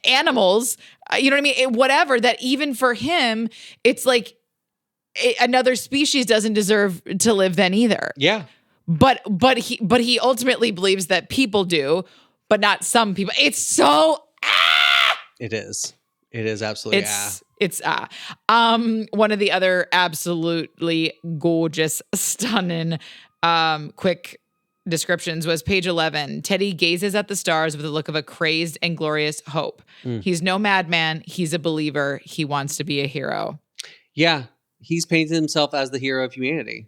animals, you know what I mean? Whatever, that even for him, it's like another species doesn't deserve to live then either. Yeah. But he ultimately believes that people do, but not some people. It's so, It is. It is absolutely It's one of the other absolutely gorgeous, stunning, quick descriptions was page 11. Teddy gazes at the stars with the look of a crazed and glorious hope. He's no madman. He's a believer. He wants to be a hero. Yeah. He's painted himself as the hero of humanity.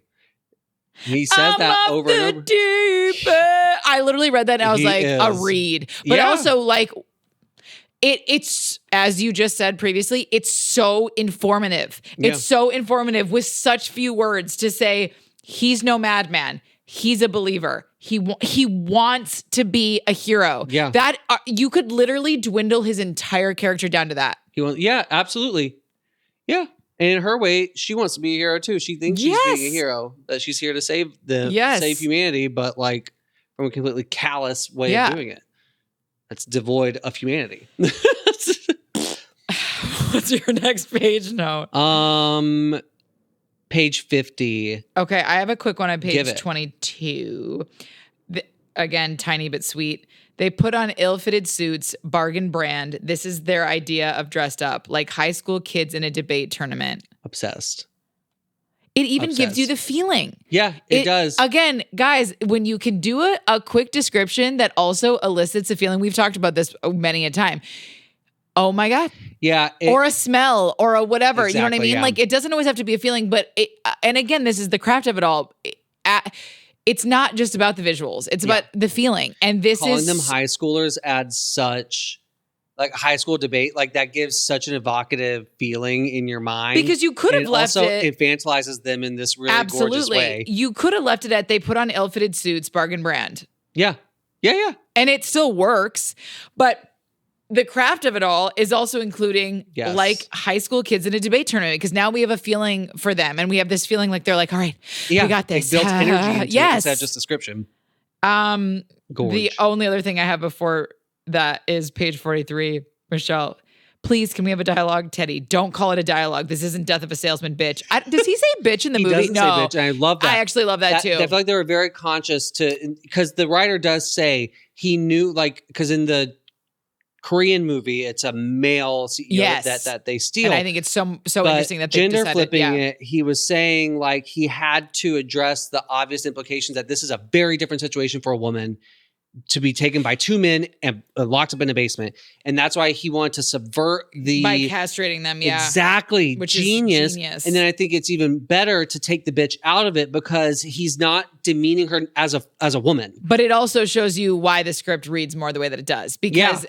He says that over and over. Deep. I literally read that and I was a read. But also, like, it's, as you just said previously, it's so informative. It's so informative with such few words to say, he's no madman. He's a believer. He wants to be a hero. Yeah. That you could literally dwindle his entire character down to that. Yeah, absolutely. Yeah. And in her way, she wants to be a hero too. She thinks she's being a hero, that she's here to save save humanity, but like from a completely callous way of doing it. That's devoid of humanity. What's your next page note? Page 50. Okay, I have a quick one on page 22. Again, tiny but sweet. They put on ill-fitted suits, bargain brand. This is their idea of dressed up, like high school kids in a debate tournament. Obsessed. It even gives you the feeling. Yeah, it does. Again, guys, when you can do a quick description that also elicits a feeling, we've talked about this many a time. Oh my God. Yeah. Or a smell or a whatever. Exactly, you know what I mean? yeah. Like, it doesn't always have to be a feeling, but and again, this is the craft of it all. It's not just about the visuals. It's about the feeling. And this calling them high schoolers adds such like high school debate, like that gives such an evocative feeling in your mind. Because you could have left also it. infantilizes them in this really gorgeous way. You could have left it at they put on ill-fitted suits, bargain brand. Yeah. Yeah. And it still works. But the craft of it all is also including like high school kids in a debate tournament, because now we have a feeling for them. And we have this feeling like they're like, all right, we got this. It builds energy into it instead of just description. The only other thing I have before that is page 43. Michelle, please, can we have a dialogue? Teddy, don't call it a dialogue. This isn't Death of a Salesman, bitch. Does he say bitch in the movie? Doesn't say bitch, and I love that. I actually love that too. I feel like they were very conscious because the writer does say he knew, like, because in the Korean movie, it's a male CEO that they steal. And I think it's so interesting that they gender decided, flipping it, he was saying like he had to address the obvious implications that this is a very different situation for a woman to be taken by two men and locked up in a basement. And that's why he wanted to subvert by castrating them. Yeah, exactly. Which genius. Is genius. And then I think it's even better to take the bitch out of it because he's not demeaning her as a woman. But it also shows you why the script reads more the way that it does. Because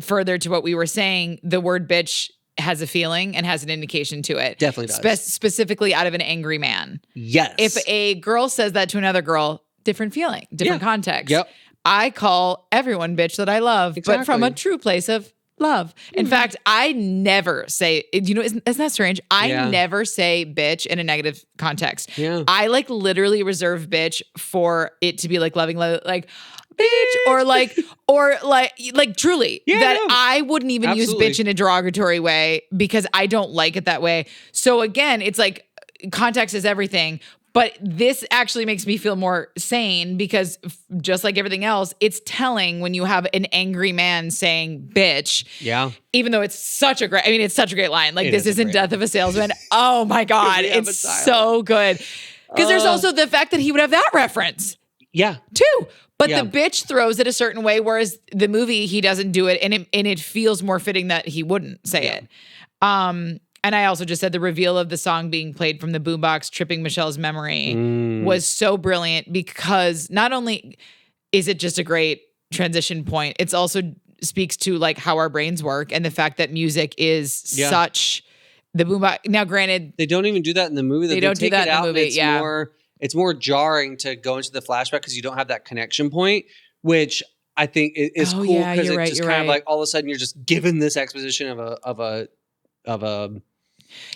further to what we were saying, the word bitch has a feeling and has an indication to it. Definitely does. Specifically out of an angry man. Yes. If a girl says that to another girl, different feeling, different context. Yep. I call everyone bitch that I love, but from a true place of love. In fact, I never say, isn't that strange? I never say bitch in a negative context. Yeah. I like literally reserve bitch for it to be like loving, like bitch, or like truly that I wouldn't even use bitch in a derogatory way because I don't like it that way. So again, it's like context is everything. But this actually makes me feel more sane because just like everything else, it's telling when you have an angry man saying bitch. Yeah. Even though it's such a great line. Like, this isn't Death of a Salesman. Oh my God. It's so good. Because there's also the fact that he would have that reference. Yeah. Too. But the bitch throws it a certain way, whereas the movie, he doesn't do it. And it feels more fitting that he wouldn't say it. And I also just said the reveal of the song being played from the boombox, tripping Michelle's memory, was so brilliant because not only is it just a great transition point, it's also speaks to like how our brains work and the fact that music is such the boombox. Now, granted, they don't even do that in the movie. They don't do that in the movie. It's more jarring to go into the flashback because you don't have that connection point, which I think is cool because it just kind of like all of a sudden you're just given this exposition of a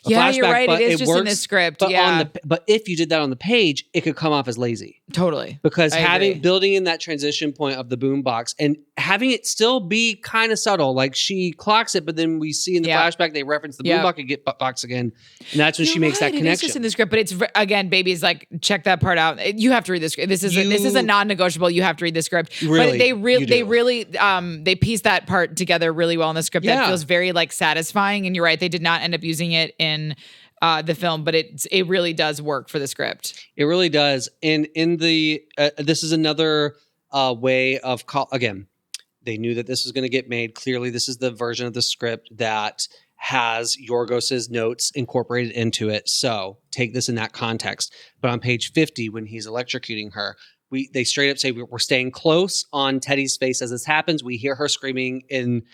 flashback, you're right. It is just in the script. But if you did that on the page, it could come off as lazy. Totally. Because building in that transition point of the boombox and having it still be kind of subtle, like she clocks it, but then we see in the flashback they reference the boombox again, and that's when she makes that connection. It's just in the script, but it's again, baby's like, check that part out. You have to read the script. This is a non-negotiable. You have to read the script. Really, but they piece that part together really well in the script. That feels very like satisfying. And you're right, they did not end up using it in the film, but it really does work for the script. It really does. And in the this is another way of again. They knew that this was going to get made. Clearly, this is the version of the script that has Yorgos's notes incorporated into it. So take this in that context. But on page 50, when he's electrocuting her, they straight up say we're staying close on Teddy's face as this happens. We hear her screaming in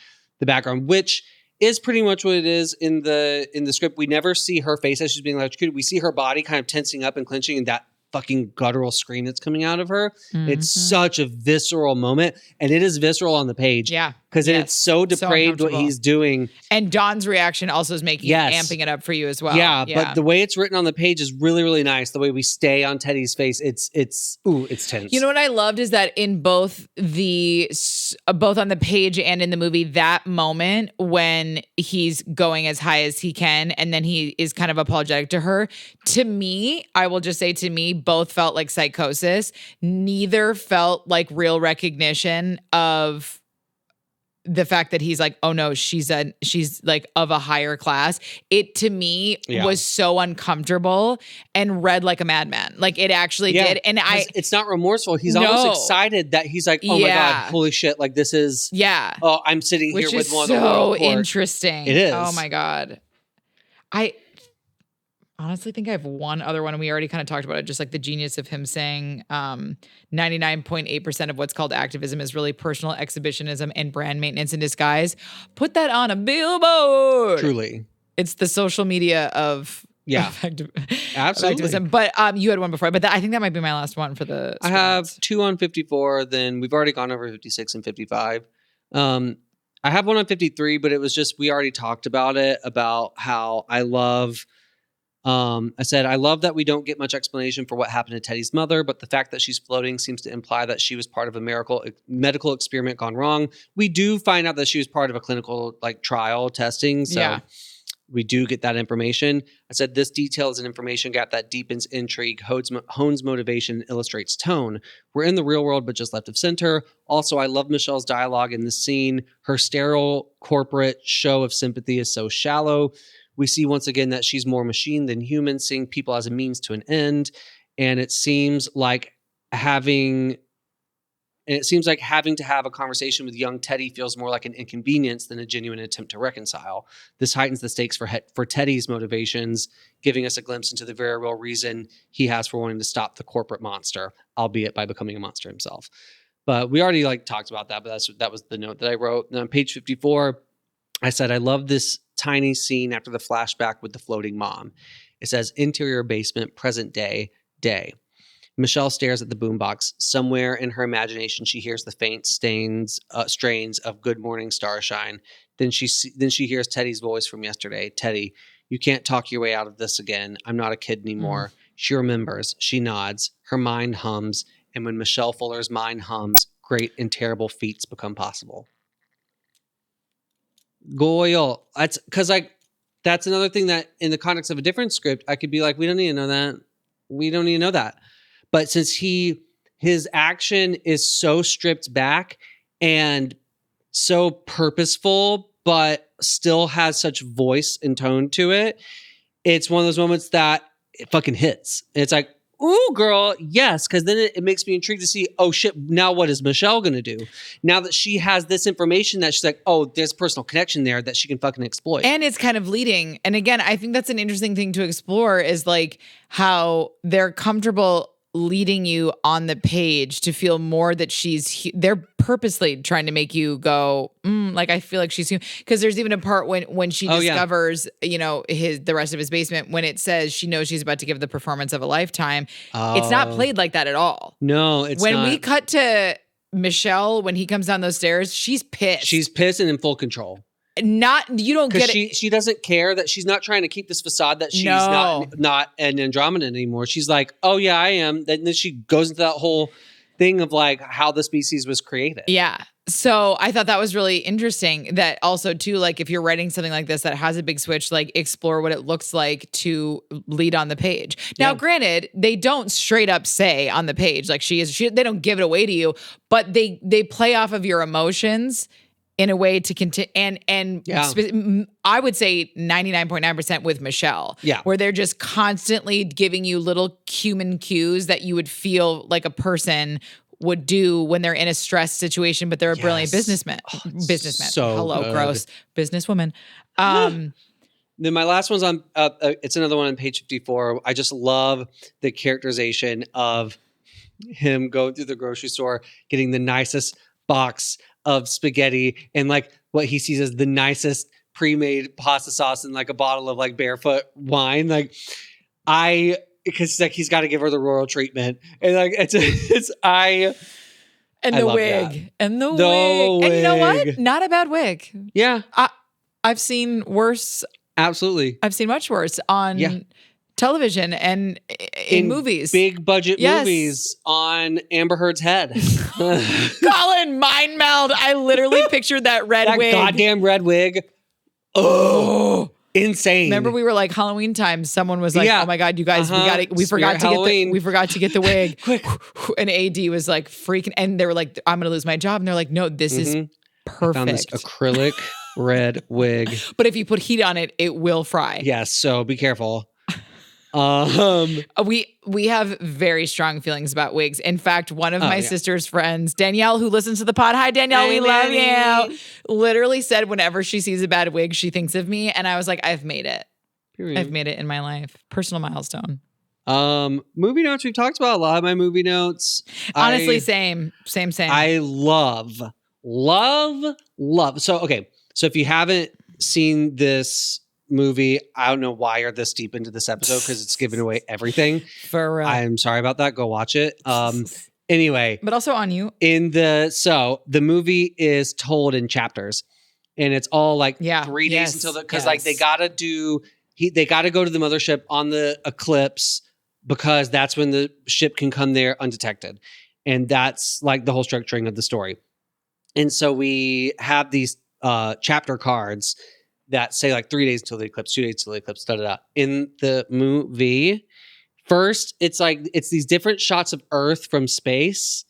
the background, which is pretty much what it is in the script. We never see her face as she's being electrocuted. We see her body kind of tensing up and clenching, and that fucking guttural scream that's coming out of her. Mm-hmm. It's such a visceral moment, and it is visceral on the page. Yeah. Because it's so depraved what he's doing. And Dawn's reaction also is amping it up for you as well. Yeah, but the way it's written on the page is really, really nice. The way we stay on Teddy's face, it's tense. You know what I loved is that in both on the page and in the movie, that moment when he's going as high as he can and then he is kind of apologetic to her, to me, I will just say to me, both felt like psychosis. Neither felt like real recognition of the fact that he's like, oh no, she's like of a higher class. It to me was so uncomfortable and read like a madman. Like it actually did. And it's not remorseful. He's almost excited that he's like, oh my God, holy shit. Like this is, oh, I'm sitting here with one of the world court. Interesting. It is. Oh my God. I honestly think I have one other one, and we already kind of talked about it, just like the genius of him saying 99.8% of what's called activism is really personal exhibitionism and brand maintenance in disguise. Put that on a billboard. Truly. It's the social media of absolutely. Activism. But you had one before, but I think that might be my last one for the I have 2 on 54, then we've already gone over 56 and 55. I have one on 53, but it was just, we already talked about it, about how I love... I said, I love that we don't get much explanation for what happened to Teddy's mother, but the fact that she's floating seems to imply that she was part of a medical experiment gone wrong. We do find out that she was part of a clinical trial testing. So we do get that information. I said, this detail is an information gap that deepens intrigue, hones motivation, and illustrates tone. We're in the real world, but just left of center. Also, I love Michelle's dialogue in this scene. Her sterile corporate show of sympathy is so shallow. We see once again that she's more machine than human, seeing people as a means to an end. And it seems like having to have a conversation with young Teddy feels more like an inconvenience than a genuine attempt to reconcile. This heightens the stakes for Teddy's motivations, giving us a glimpse into the very real reason he has for wanting to stop the corporate monster, albeit by becoming a monster himself. But we already talked about that, but that was the note that I wrote. And on page 54, I said, I love this tiny scene after the flashback with the floating mom. It says, interior basement, present day. Michelle stares at the boombox. Somewhere in her imagination, she hears the faint strains of Good Morning Starshine. Then she hears Teddy's voice from yesterday. Teddy, you can't talk your way out of this again. I'm not a kid anymore. She remembers. She nods. Her mind hums. And when Michelle Fuller's mind hums, great and terrible feats become possible. Goyle. That's because that's another thing that in the context of a different script, I could be like, we don't need to know that. We don't need to know that. But since his action is so stripped back and so purposeful, but still has such voice and tone to it, it's one of those moments that it fucking hits. And it's like, ooh, girl, yes. Because then it makes me intrigued to see, oh shit, now what is Michelle going to do? Now that she has this information that she's like, oh, there's a personal connection there that she can fucking exploit. And it's kind of leading. And again, I think that's an interesting thing to explore is how they're comfortable leading you on the page to feel more that they're purposely trying to make you go, I feel like she's human. Because there's even a part when she discovers, the rest of his basement, when it says she knows she's about to give the performance of a lifetime. It's not played like that at all. No, it's not. When we cut to Michelle, when he comes down those stairs, she's pissed. She's pissed and in full control. You don't get it. She doesn't care that she's not trying to keep this facade that she's not an Andromedan anymore. She's like, oh yeah, I am. Then she goes into that whole thing of how the species was created. Yeah. So I thought that was really interesting that also too, if you're writing something like this that has a big switch, explore what it looks like to lead on the page. Now, granted, they don't straight up say on the page, they don't give it away to you, but they play off of your emotions in a way to continue, I would say 99.9% with Michelle, where they're just constantly giving you little human cues that you would feel like a person would do when they're in a stressed situation, but they're a brilliant businessman. So hello, good. Gross businesswoman. Then my last one's on. It's another one on page 54. I just love the characterization of him going through the grocery store, getting the nicest box of spaghetti and what he sees as the nicest pre-made pasta sauce and a bottle of Barefoot wine. Because he's got to give her the royal treatment. And the wig. And the wig. And you know what? Not a bad wig. Yeah. I've seen worse. Absolutely. I've seen much worse on television and in movies. Big budget movies on Amber Heard's head. Colin, mind meld. I literally pictured that red wig. That goddamn red wig. Oh, insane. Remember we were Halloween time. Someone was like, oh my God, you guys, we forgot to get the wig. Quick. And AD was freaking, and they were like, I'm going to lose my job. And they're like, no, this is perfect. I found this acrylic red wig. But if you put heat on it, it will fry. Yes, so be careful. We have very strong feelings about wigs. In fact, one of my sister's friends, Danielle, who listens to the pod, hi Danielle, we love you, literally said whenever she sees a bad wig, she thinks of me. And I was like, I've made it. Period. I've made it in my life. Personal milestone. Movie notes. We've talked about a lot of my movie notes. Honestly, same. I love. So if you haven't seen this movie, I don't know why you're this deep into this episode because it's giving away everything. For real. I'm sorry about that. Go watch it. Anyway, but also on you. The movie is told in chapters, and it's all like 3 days until because like they gotta go to the mothership on the eclipse because that's when the ship can come there undetected, and that's like the whole structuring of the story. And so we have these chapter cards that say like 3 days until the eclipse, 2 days until the eclipse, In the movie, first, it's these different shots of Earth from space,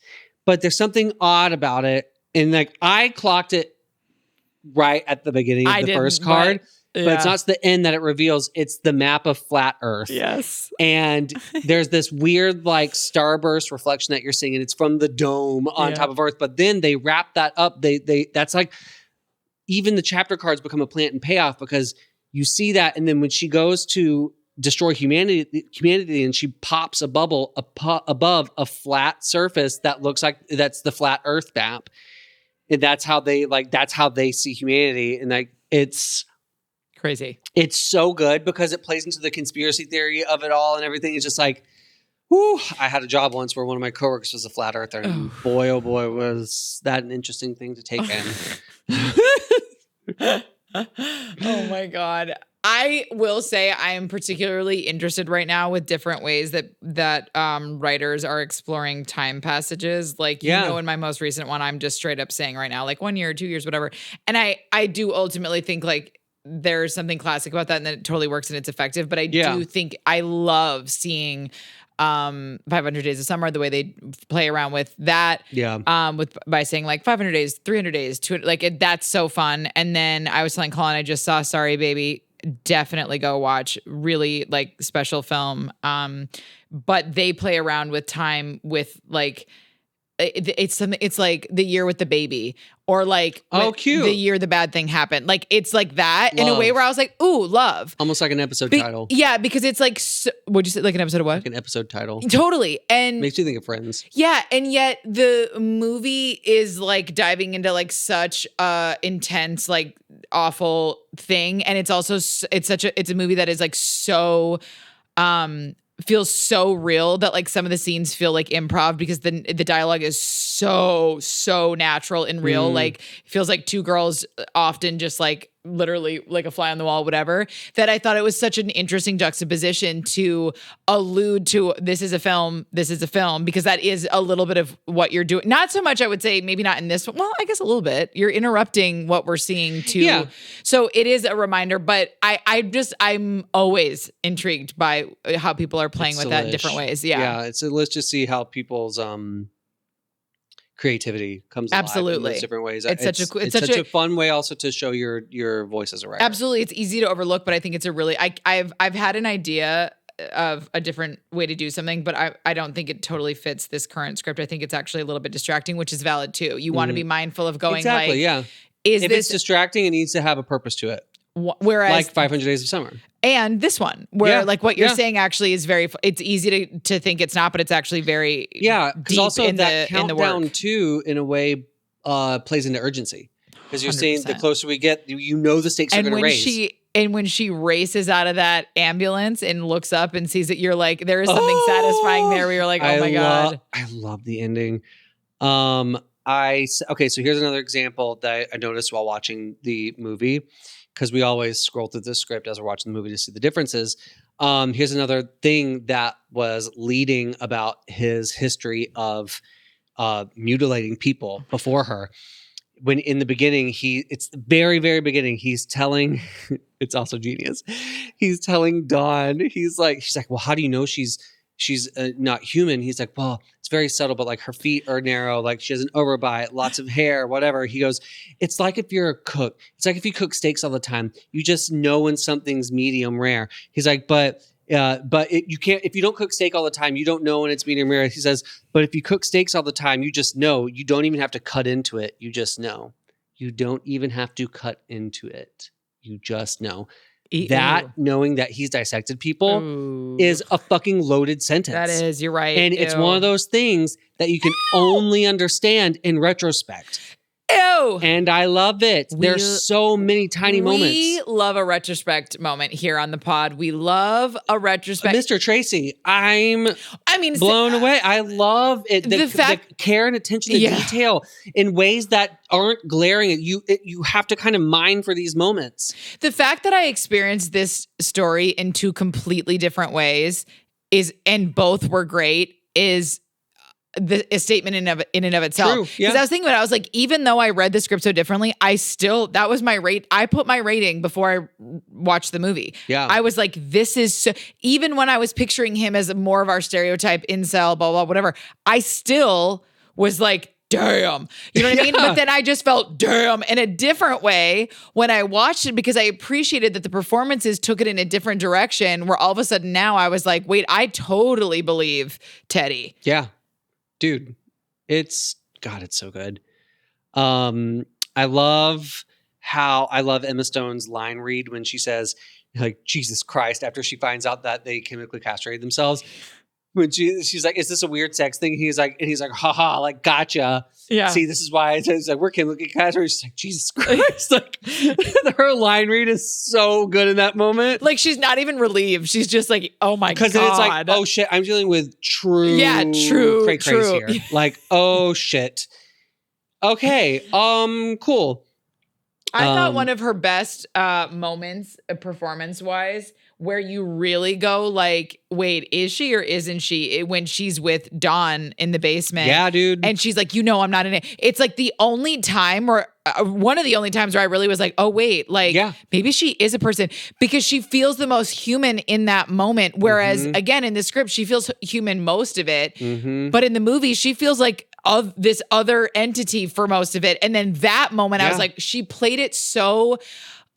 but there's something odd about it. And like I clocked it right at the beginning of the first card, but it's not the end that it reveals. It's the map of flat Earth. Yes. And there's this weird like starburst reflection that you're seeing, and it's from the dome on top of Earth. But then they wrap that up. That's like, even the chapter cards become a plant and payoff because you see that. And then when she goes to destroy humanity and she pops a bubble above a flat surface that looks like that's the flat Earth map. And that's how they see humanity. And like, it's crazy. It's so good because it plays into the conspiracy theory of it all and everything. It's just like, whew. I had a job once where one of my coworkers was a flat earther, and boy, oh boy, was that an interesting thing to take in. Oh my God. I will say I am particularly interested right now with different ways that writers are exploring time passages. Like, you know, in my most recent one, I'm just straight up saying right now, like 1 year, 2 years, whatever. And I do ultimately think like there's something classic about that and that it totally works and it's effective. But I do think I love seeing 500 Days of Summer, the way they play around with that. By saying like 500 days, 300 days, that's so fun. And then I was telling Colin, I just saw Sorry Baby. Definitely go watch. Really like special film. But they play around with time with like, it's something, it's like The Year with the Baby or like cute. The Year the Bad Thing Happened. Like it's like that in a way where I was like, ooh, love. Almost like an episode title. Yeah, because it's like, what'd you say? Like an episode of what? Like an episode title. Totally. And makes you think of Friends. Yeah. And yet the movie is like diving into like such intense, like awful thing. And it's also, it's a movie that is like so, feels so real that like some of the scenes feel like improv because the dialogue is so natural and real. Like it feels like two girls often just like literally like a fly on the wall, whatever, that I thought it was such an interesting juxtaposition to allude to this is a film, because that is a little bit of what you're doing. Not so much, I would say, maybe not in this one. Well, I guess a little bit. You're interrupting what we're seeing too. Yeah. So it is a reminder, but I'm always intrigued by how people are playing with that in different ways. Yeah. Yeah. Let's just see how people's creativity comes alive in those different ways. It's such a fun way also to show your voice as a writer. Absolutely. It's easy to overlook, but I think it's a really, I've had an idea of a different way to do something, but I don't think it totally fits this current script. I think it's actually a little bit distracting, which is valid too. You want to be mindful of going if it's distracting, it needs to have a purpose to it. Whereas like 500 Days of Summer. And this one, where like what you're saying actually is it's easy to think it's not, but it's actually very because also in that countdown too, in a way, plays into urgency. Because you're 100%. Saying the closer we get, the stakes are going to raise. And when she races out of that ambulance and looks up and sees it, you're like, there is something satisfying there where you're like, oh my God. I love the ending. So here's another example that I noticed while watching the movie. Because we always scroll through the script as we're watching the movie to see the differences. Here's another thing that was leading about his history of mutilating people before her. When in the beginning, it's the very, very beginning, he's telling, it's also genius. He's telling Dawn, she's like, well, how do you know she's she's not human. He's like, well, it's very subtle, but like her feet are narrow, like she has an overbite, lots of hair, whatever. He goes, it's like if you're a cook. It's like if you cook steaks all the time, you just know when something's medium rare. He's like, but you can't, if you don't cook steak all the time, you don't know when it's medium rare. He says, but if you cook steaks all the time, you just know. You don't even have to cut into it. You just know. You don't even have to cut into it. You just know. That knowing that he's dissected people is a fucking loaded sentence. That is, you're right. And it's one of those things that you can only understand in retrospect. Ew. And I love it. There's so many tiny moments. We love a retrospect moment here on the pod. We love a retrospect. Mr. Tracy, I'm blown away. I love it. The care and attention to detail in ways that aren't glaring. You have to kind of mine for these moments. The fact that I experienced this story in two completely different ways and both were great is a statement in and of itself. True, yeah. Because I was thinking about it, I was like, even though I read the script so differently, that was my rate. I put my rating before I watched the movie. Yeah. I was like, this is so, even when I was picturing him as more of our stereotype incel, blah, blah, whatever, I still was like, damn. You know what I mean? But then I just felt damn in a different way when I watched it because I appreciated that the performances took it in a different direction where all of a sudden now I was like, wait, I totally believe Teddy. Yeah. Dude, it's so good. I love Emma Stone's line read when she says, like, Jesus Christ, after she finds out that they chemically castrated themselves. When she's like, is this a weird sex thing? He's like, haha, like, gotcha. Yeah. See, this is why it's like, we're chemically castrated. She's like, Jesus Christ. Like, her line read is so good in that moment. Like, she's not even relieved. She's just like, oh my God. Because then it's like, oh shit, I'm dealing with true cray here. Like, oh shit. Okay, cool. I thought one of her best moments, performance-wise, where you really go like, wait, is she or isn't she? When she's with Dawn in the basement. Yeah, dude. And she's like, I'm not in it. It's like the only time or one of the only times where I really was like, oh, wait, like maybe she is a person because she feels the most human in that moment. Whereas again, in the script, she feels human most of it. But in the movie, she feels like of this other entity for most of it. And then that moment, I was like, she played it so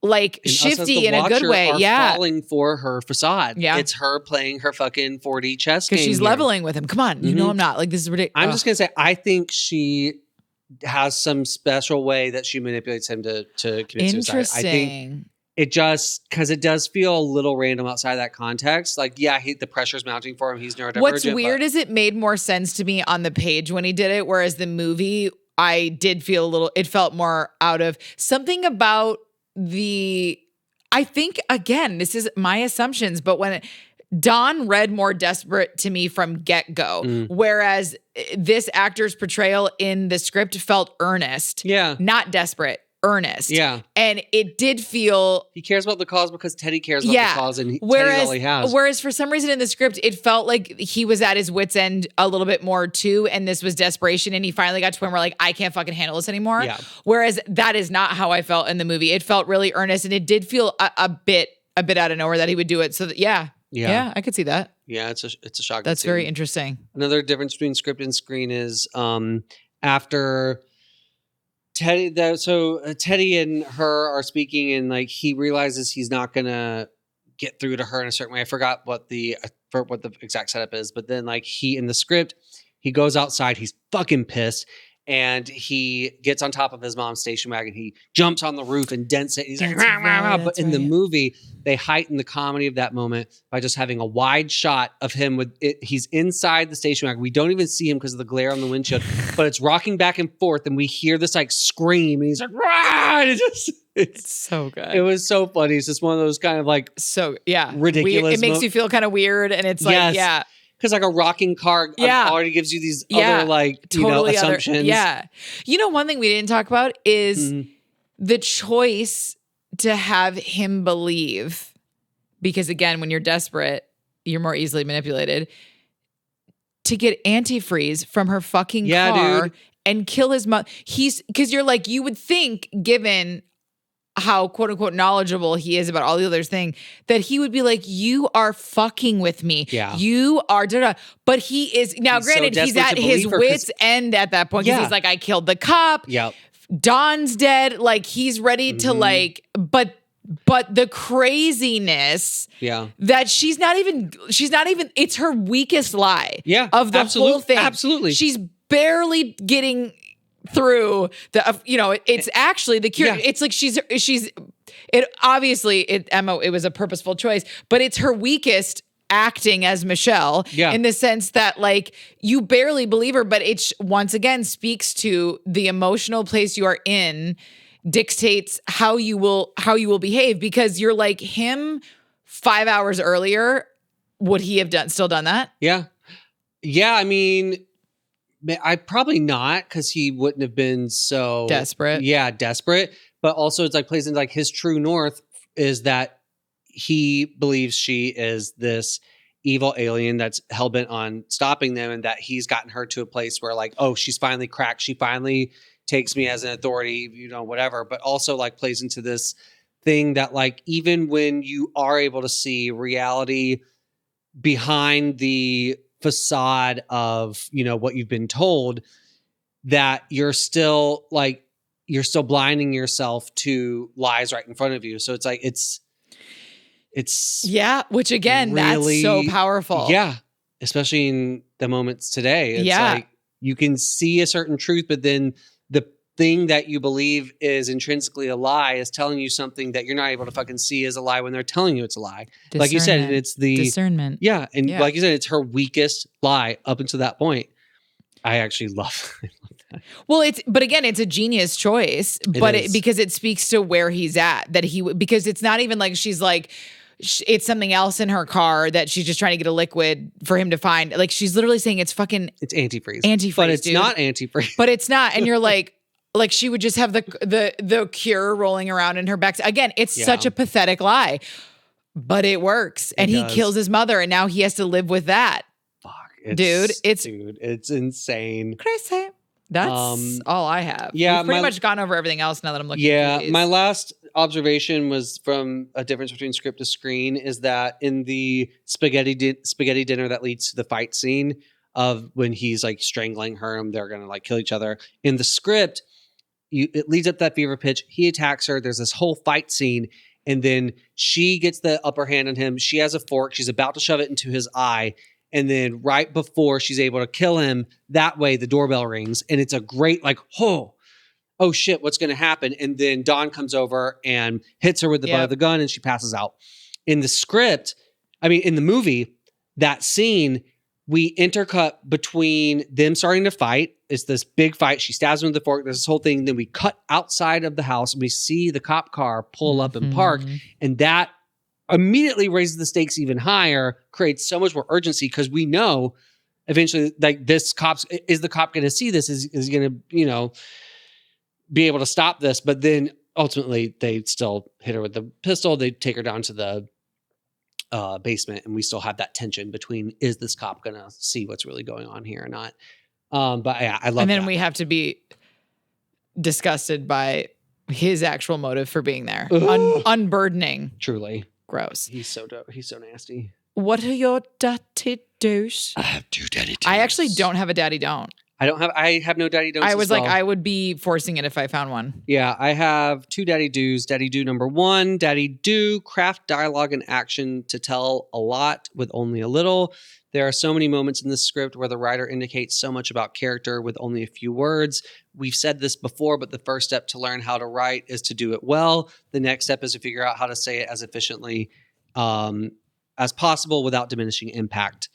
like and shifty in a good way. Are falling for her facade. Yeah. It's her playing her fucking 4D chess game. Because she's leveling with him. Come on. You know I'm not. Like, this is ridiculous. I'm just going to say, I think she has some special way that she manipulates him to commit suicide. I think it just, because it does feel a little random outside that context. Like, the pressure's mounting for him. He's neurodivergent. What's weird is it made more sense to me on the page when he did it, whereas the movie, I did feel it felt more out of something about I think, again, this is my assumptions, but when Dawn read more desperate to me from get-go, whereas this actor's portrayal in the script felt earnest. Yeah. Not desperate. Earnest. Yeah. And it did feel... He cares about the cause because Teddy cares about the cause and Teddy's all he has. Whereas for some reason in the script, it felt like he was at his wit's end a little bit more too, and this was desperation, and he finally got to a point where like, I can't fucking handle this anymore. Yeah. Whereas that is not how I felt in the movie. It felt really earnest, and it did feel a bit out of nowhere that he would do it. So yeah, I could see that. Yeah, it's a shock. That's very interesting. Another difference between script and screen is after... Teddy and her are speaking, and like he realizes he's not gonna get through to her in a certain way. I forgot what the exact setup is, but then like in the script, he goes outside. He's fucking pissed, and he gets on top of his mom's station wagon. He jumps on the roof and dents it. He's like, rah, rah, rah. But in the movie, they heighten the comedy of that moment by just having a wide shot of him with it. He's inside the station wagon. We don't even see him because of the glare on the windshield, but it's rocking back and forth, and we hear this like scream, and he's like, rah! And it's so good. It was so funny. It's just one of those kind of like ridiculous. It makes you feel kind of weird, and it's like because like a rocking car already gives you these other like assumptions. One thing we didn't talk about is the choice to have him believe, because again, when you're desperate, you're more easily manipulated, to get antifreeze from her fucking car and kill his mother. Because you're like, you would think, given how quote unquote knowledgeable he is about all the other things, that he would be like, you are fucking with me. Yeah. You are, but he is now, granted, so he's at his wit's end at that point. Because he's like, I killed the cop. Yep. Don's dead. Like, he's ready to like, but the craziness that she's not even, it's her weakest lie of the whole thing. Absolutely. She's barely getting through the, it's actually the cure. It's like it was a purposeful choice, but it's her weakest acting as Michelle in the sense that like you barely believe her, but it once again speaks to the emotional place you are in dictates how you will behave, because you're like him 5 hours earlier. Would he have still done that? Yeah. I mean, I probably not, because he wouldn't have been so desperate. Yeah, desperate. But also it's like plays into like his true north is that he believes she is this evil alien that's hell-bent on stopping them, and that he's gotten her to a place where like, oh, she's finally cracked. She finally takes me as an authority, whatever. But also like plays into this thing that like, even when you are able to see reality behind the facade of, what you've been told, that you're still blinding yourself to lies right in front of you. So it's like, it's which again, really, that's so powerful. Yeah. Especially in the moments today. It's like you can see a certain truth, but then the thing that you believe is intrinsically a lie is telling you something that you're not able to fucking see as a lie when they're telling you it's a lie. Like you said, and it's the discernment. Yeah. And like you said, it's her weakest lie up until that point. I actually love that. Well, but again, it's a genius choice, because it speaks to where he's at, because it's not even like she's like, it's something else in her car that she's just trying to get a liquid for him to find. Like, she's literally saying it's antifreeze. But it's not antifreeze. But it's not. And you're like she would just have the cure rolling around in her back. Again, it's such a pathetic lie, but it works. And he kills his mother, and now he has to live with that. Fuck. It's insane. Crazy. That's all I have. Yeah. We've pretty much gone over everything else now that I'm looking at these. My last observation was from a difference between script to screen is that in the spaghetti dinner that leads to the fight scene of when he's like strangling her and they're going to like kill each other, in the script, it leads up to that fever pitch. He attacks her. There's this whole fight scene. And then she gets the upper hand on him. She has a fork. She's about to shove it into his eye. And then right before she's able to kill him, that way the doorbell rings. And it's a great like, oh shit, what's going to happen? And then Dawn comes over and hits her with the butt of the gun, and she passes out. In the movie, that scene, we intercut between them starting to fight. It's this big fight. She stabs him with the fork. There's this whole thing. Then we cut outside of the house, and we see the cop car pull up and park. And that immediately raises the stakes even higher, creates so much more urgency, because we know eventually, like, is the cop going to see this? Is he going to, be able to stop this? But then ultimately they still hit her with the pistol. They take her down to the basement, and we still have that tension between, is this cop going to see what's really going on here or not? But yeah, I love And then we have to be disgusted by his actual motive for being there. Unburdening. Truly. Gross. He's so nasty. What are your daddy do's? I have 2 daddy do's. I actually don't have a daddy don't. I have no daddy don'ts. I was like, I would be forcing it if I found one. Yeah, I have 2 daddy do's. Daddy do number 1, daddy do craft dialogue and action to tell a lot with only a little. There are so many moments in this script where the writer indicates so much about character with only a few words. We've said this before, but the first step to learn how to write is to do it well. The next step is to figure out how to say it as efficiently as possible without diminishing impact.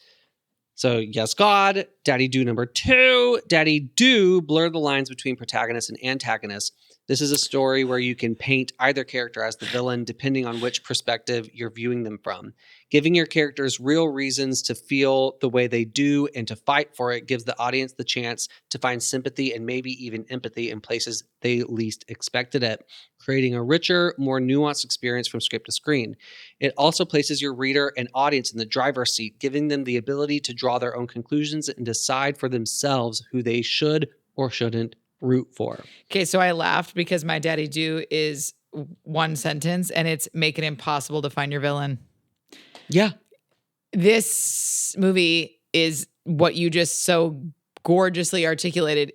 So, yes, God. Daddy do number 2. Daddy do blur the lines between protagonist and antagonist. This is a story where you can paint either character as the villain depending on which perspective you're viewing them from. Giving your characters real reasons to feel the way they do and to fight for it gives the audience the chance to find sympathy and maybe even empathy in places they least expected it, creating a richer, more nuanced experience from script to screen. It also places your reader and audience in the driver's seat, giving them the ability to draw their own conclusions and decide for themselves who they should or shouldn't root for. Okay, so I laughed because my daddy do is one sentence, and it's make it impossible to find your villain. Yeah. This movie is what you just so gorgeously articulated.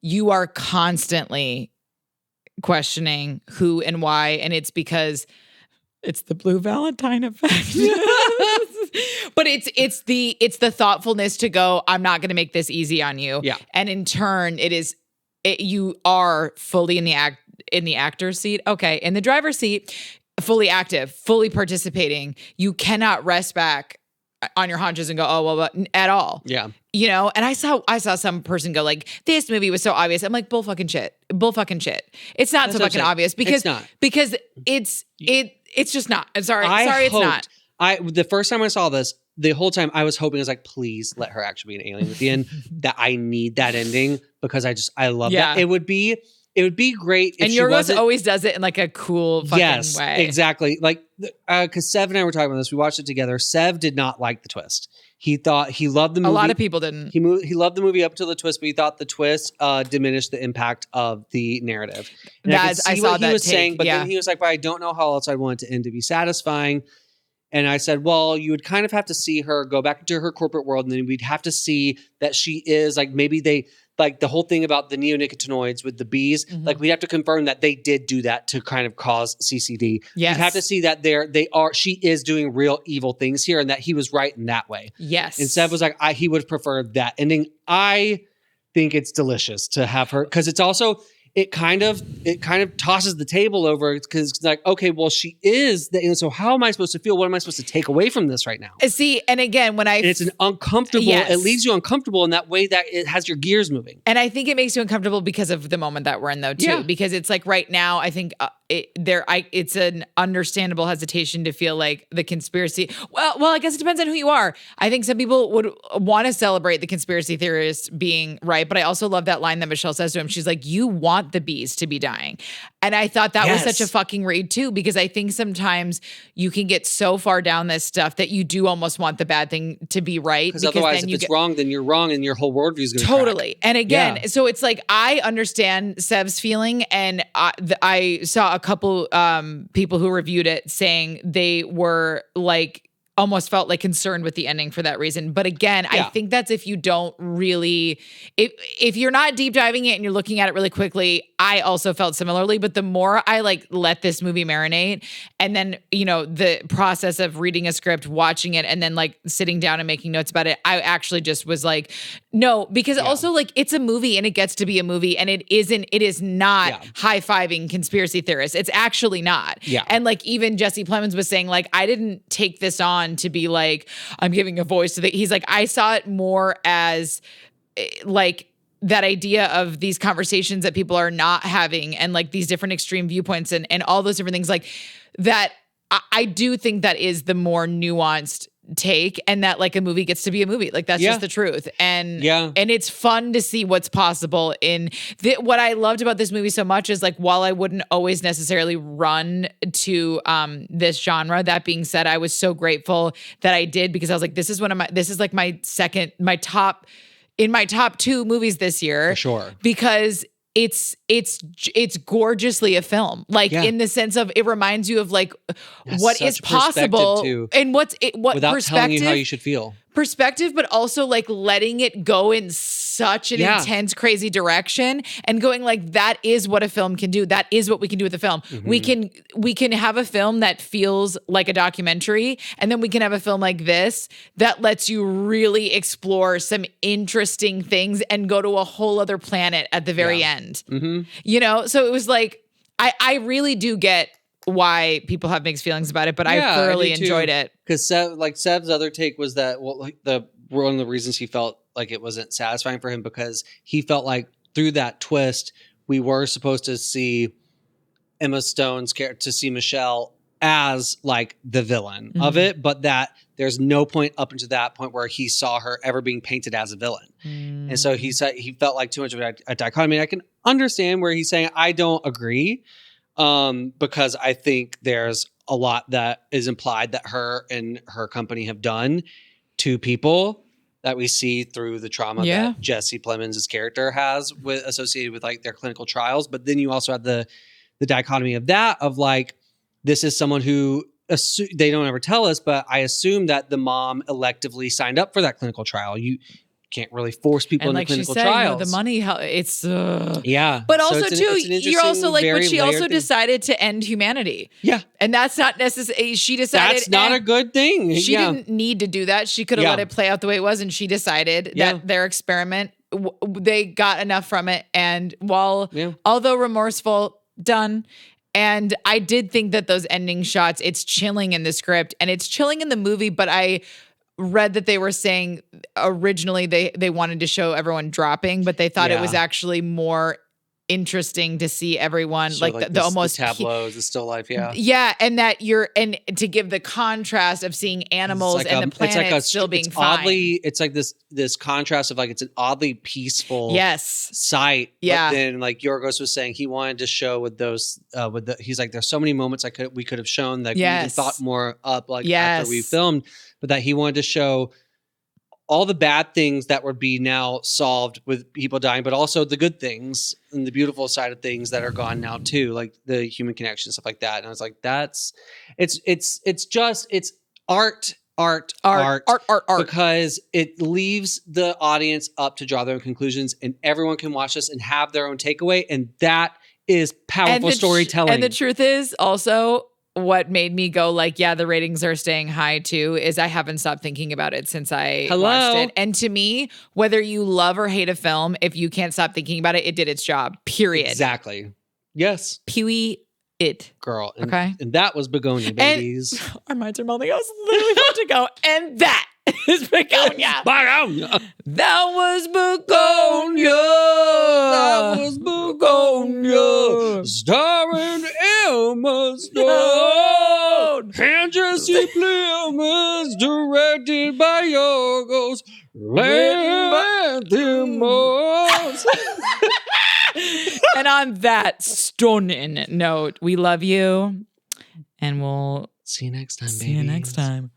You are constantly questioning who and why, and it's because it's the Blue Valentine effect. But it's the thoughtfulness to go, I'm not going to make this easy on you. Yeah. And in turn, you are fully in the actor's seat. Okay, in the driver's seat, fully active, fully participating. You cannot rest back on your haunches and go, oh, well, at all. Yeah. You know, and I saw some person go like, this movie was so obvious. I'm like, bull fucking shit. It's not so fucking obvious because it's just not. I'm sorry. It's not. The first time I saw this, the whole time I was hoping, I was like, please let her actually be an alien at the end. That I need that ending because I love that. It would be great if she Yorgos always does it in like a cool fucking way. Exactly. Like, because Sev and I were talking about this. We watched it together. Sev did not like the twist. He thought he loved the movie. A lot of people didn't. He loved the movie up to the twist, but he thought the twist diminished the impact of the narrative. And I saw what he was saying, but then he was like, but I don't know how else I'd want it to end to be satisfying. And I said, well, you would kind of have to see her go back into her corporate world, and then we'd have to see that she is like, maybe they, like the whole thing about the neonicotinoids with the bees, like we have to confirm that they did do that to kind of cause CCD. Yes. You have to see that she is doing real evil things here, and that he was right in that way. Yes. And Seb was like, he would have preferred that ending. I think it's delicious to have her, because it's also, it kind of tosses the table over, because it's like, okay, well, she is so how am I supposed to feel? What am I supposed to take away from this right now? See, and again, it's an uncomfortable, it leaves you uncomfortable in that way that it has your gears moving. And I think it makes you uncomfortable because of the moment that we're in, though, too. Because it's like right now, I think it's an understandable hesitation to feel like the conspiracy. Well, I guess it depends on who you are. I think some people would want to celebrate the conspiracy theorist being right, but I also love that line that Michelle says to him. She's like, "You want the bees to be dying," and I thought that was such a fucking read too, because I think sometimes you can get so far down this stuff that you do almost want the bad thing to be right. Because otherwise, if it's wrong, then you're wrong, and your whole worldview is going to totally. Crack. And again, so it's like I understand Sev's feeling, and I saw a couple people who reviewed it saying they were like almost felt like concerned with the ending for that reason. But again, I think that's if you don't really, if you're not deep diving it and you're looking at it really quickly, I also felt similarly. But the more I like let this movie marinate, and then, you know, the process of reading a script, watching it, and then like sitting down and making notes about it, I actually just was like, no, because also like it's a movie and it gets to be a movie, and it is not high-fiving conspiracy theorists. It's actually not. Yeah. And like even Jesse Plemons was saying, like, I didn't take this on to be like, I'm giving a voice to he's like, I saw it more as like that idea of these conversations that people are not having, and like these different extreme viewpoints and all those different things like that. I do think that is the more nuanced take, and that like a movie gets to be a movie. Like that's just the truth. And and it's fun to see what's possible in what I loved about this movie so much is like, while I wouldn't always necessarily run to this genre, that being said, I was so grateful that I did, because I was like, this is like my top 2 movies this year. For sure. Because it's gorgeously a film, like in the sense of it reminds you of like what is possible and what without perspective, telling you how you should feel. Perspective, but also like letting it go in such an intense, crazy direction, and going like, that is what a film can do. That is what we can do with a film. Mm-hmm. We can have a film that feels like a documentary, and then we can have a film like this that lets you really explore some interesting things and go to a whole other planet at the very end. Mm-hmm. You know, so it was like, I really do get why people have mixed feelings about it, but I thoroughly enjoyed it. Because Sev's other take was that, well, like one of the reasons he felt like it wasn't satisfying for him, because he felt like through that twist, we were supposed to see Emma Stone's character, to see Michelle as like the villain of it, but that there's no point up until that point where he saw her ever being painted as a villain. And so he said he felt like too much of a dichotomy. I can understand where he's saying, I don't agree. Because I think there's a lot that is implied that her and her company have done to people that we see through the trauma that Jesse Plemons' character has associated with like their clinical trials. But then you also have the the dichotomy of that, of like, this is someone who they don't ever tell us, but I assume that the mom electively signed up for that clinical trial. You can't really force people into clinical trials. The money, it's yeah. But also too, you're also like, but she also decided to end humanity. Yeah, and that's not necessarily. She decided that's not a good thing. She didn't need to do that. She could have let it play out the way it was, and she decided that their experiment, they got enough from it. And although remorseful, done. And I did think that those ending shots, it's chilling in the script and it's chilling in the movie, but I read that they were saying originally they wanted to show everyone dropping, but they thought it was actually more interesting to see everyone so like the almost the tableaus, the still life, and that and to give the contrast of seeing animals and the planet still being fine. It's like this contrast of like it's an oddly peaceful sight. Yeah. But then like Yorgos was saying, he wanted to show with those he's like, there's so many moments we could have shown that we even thought more up after we filmed, but that he wanted to show all the bad things that would be now solved with people dying, but also the good things and the beautiful side of things that are gone now too, like the human connection, stuff like that. And I was like, it's art, because it leaves the audience up to draw their own conclusions, and everyone can watch this and have their own takeaway. And that is powerful storytelling. And the truth is also, what made me go like, yeah, the ratings are staying high too, is I haven't stopped thinking about it since I watched it. And to me, whether you love or hate a film, if you can't stop thinking about it, it did its job. Period. Exactly. Yes. It. Girl. And, okay. And that was Bugonia, babies. And our minds are melding. I was literally about to go. And that is Bugonia. That was Bugonia. That was Bugonia. Starring Emma Stone. And Jesse Plemons. Directed by Yorgos Lanthimos. And on that stunning note, we love you. And we'll see you next time, baby. See you next time.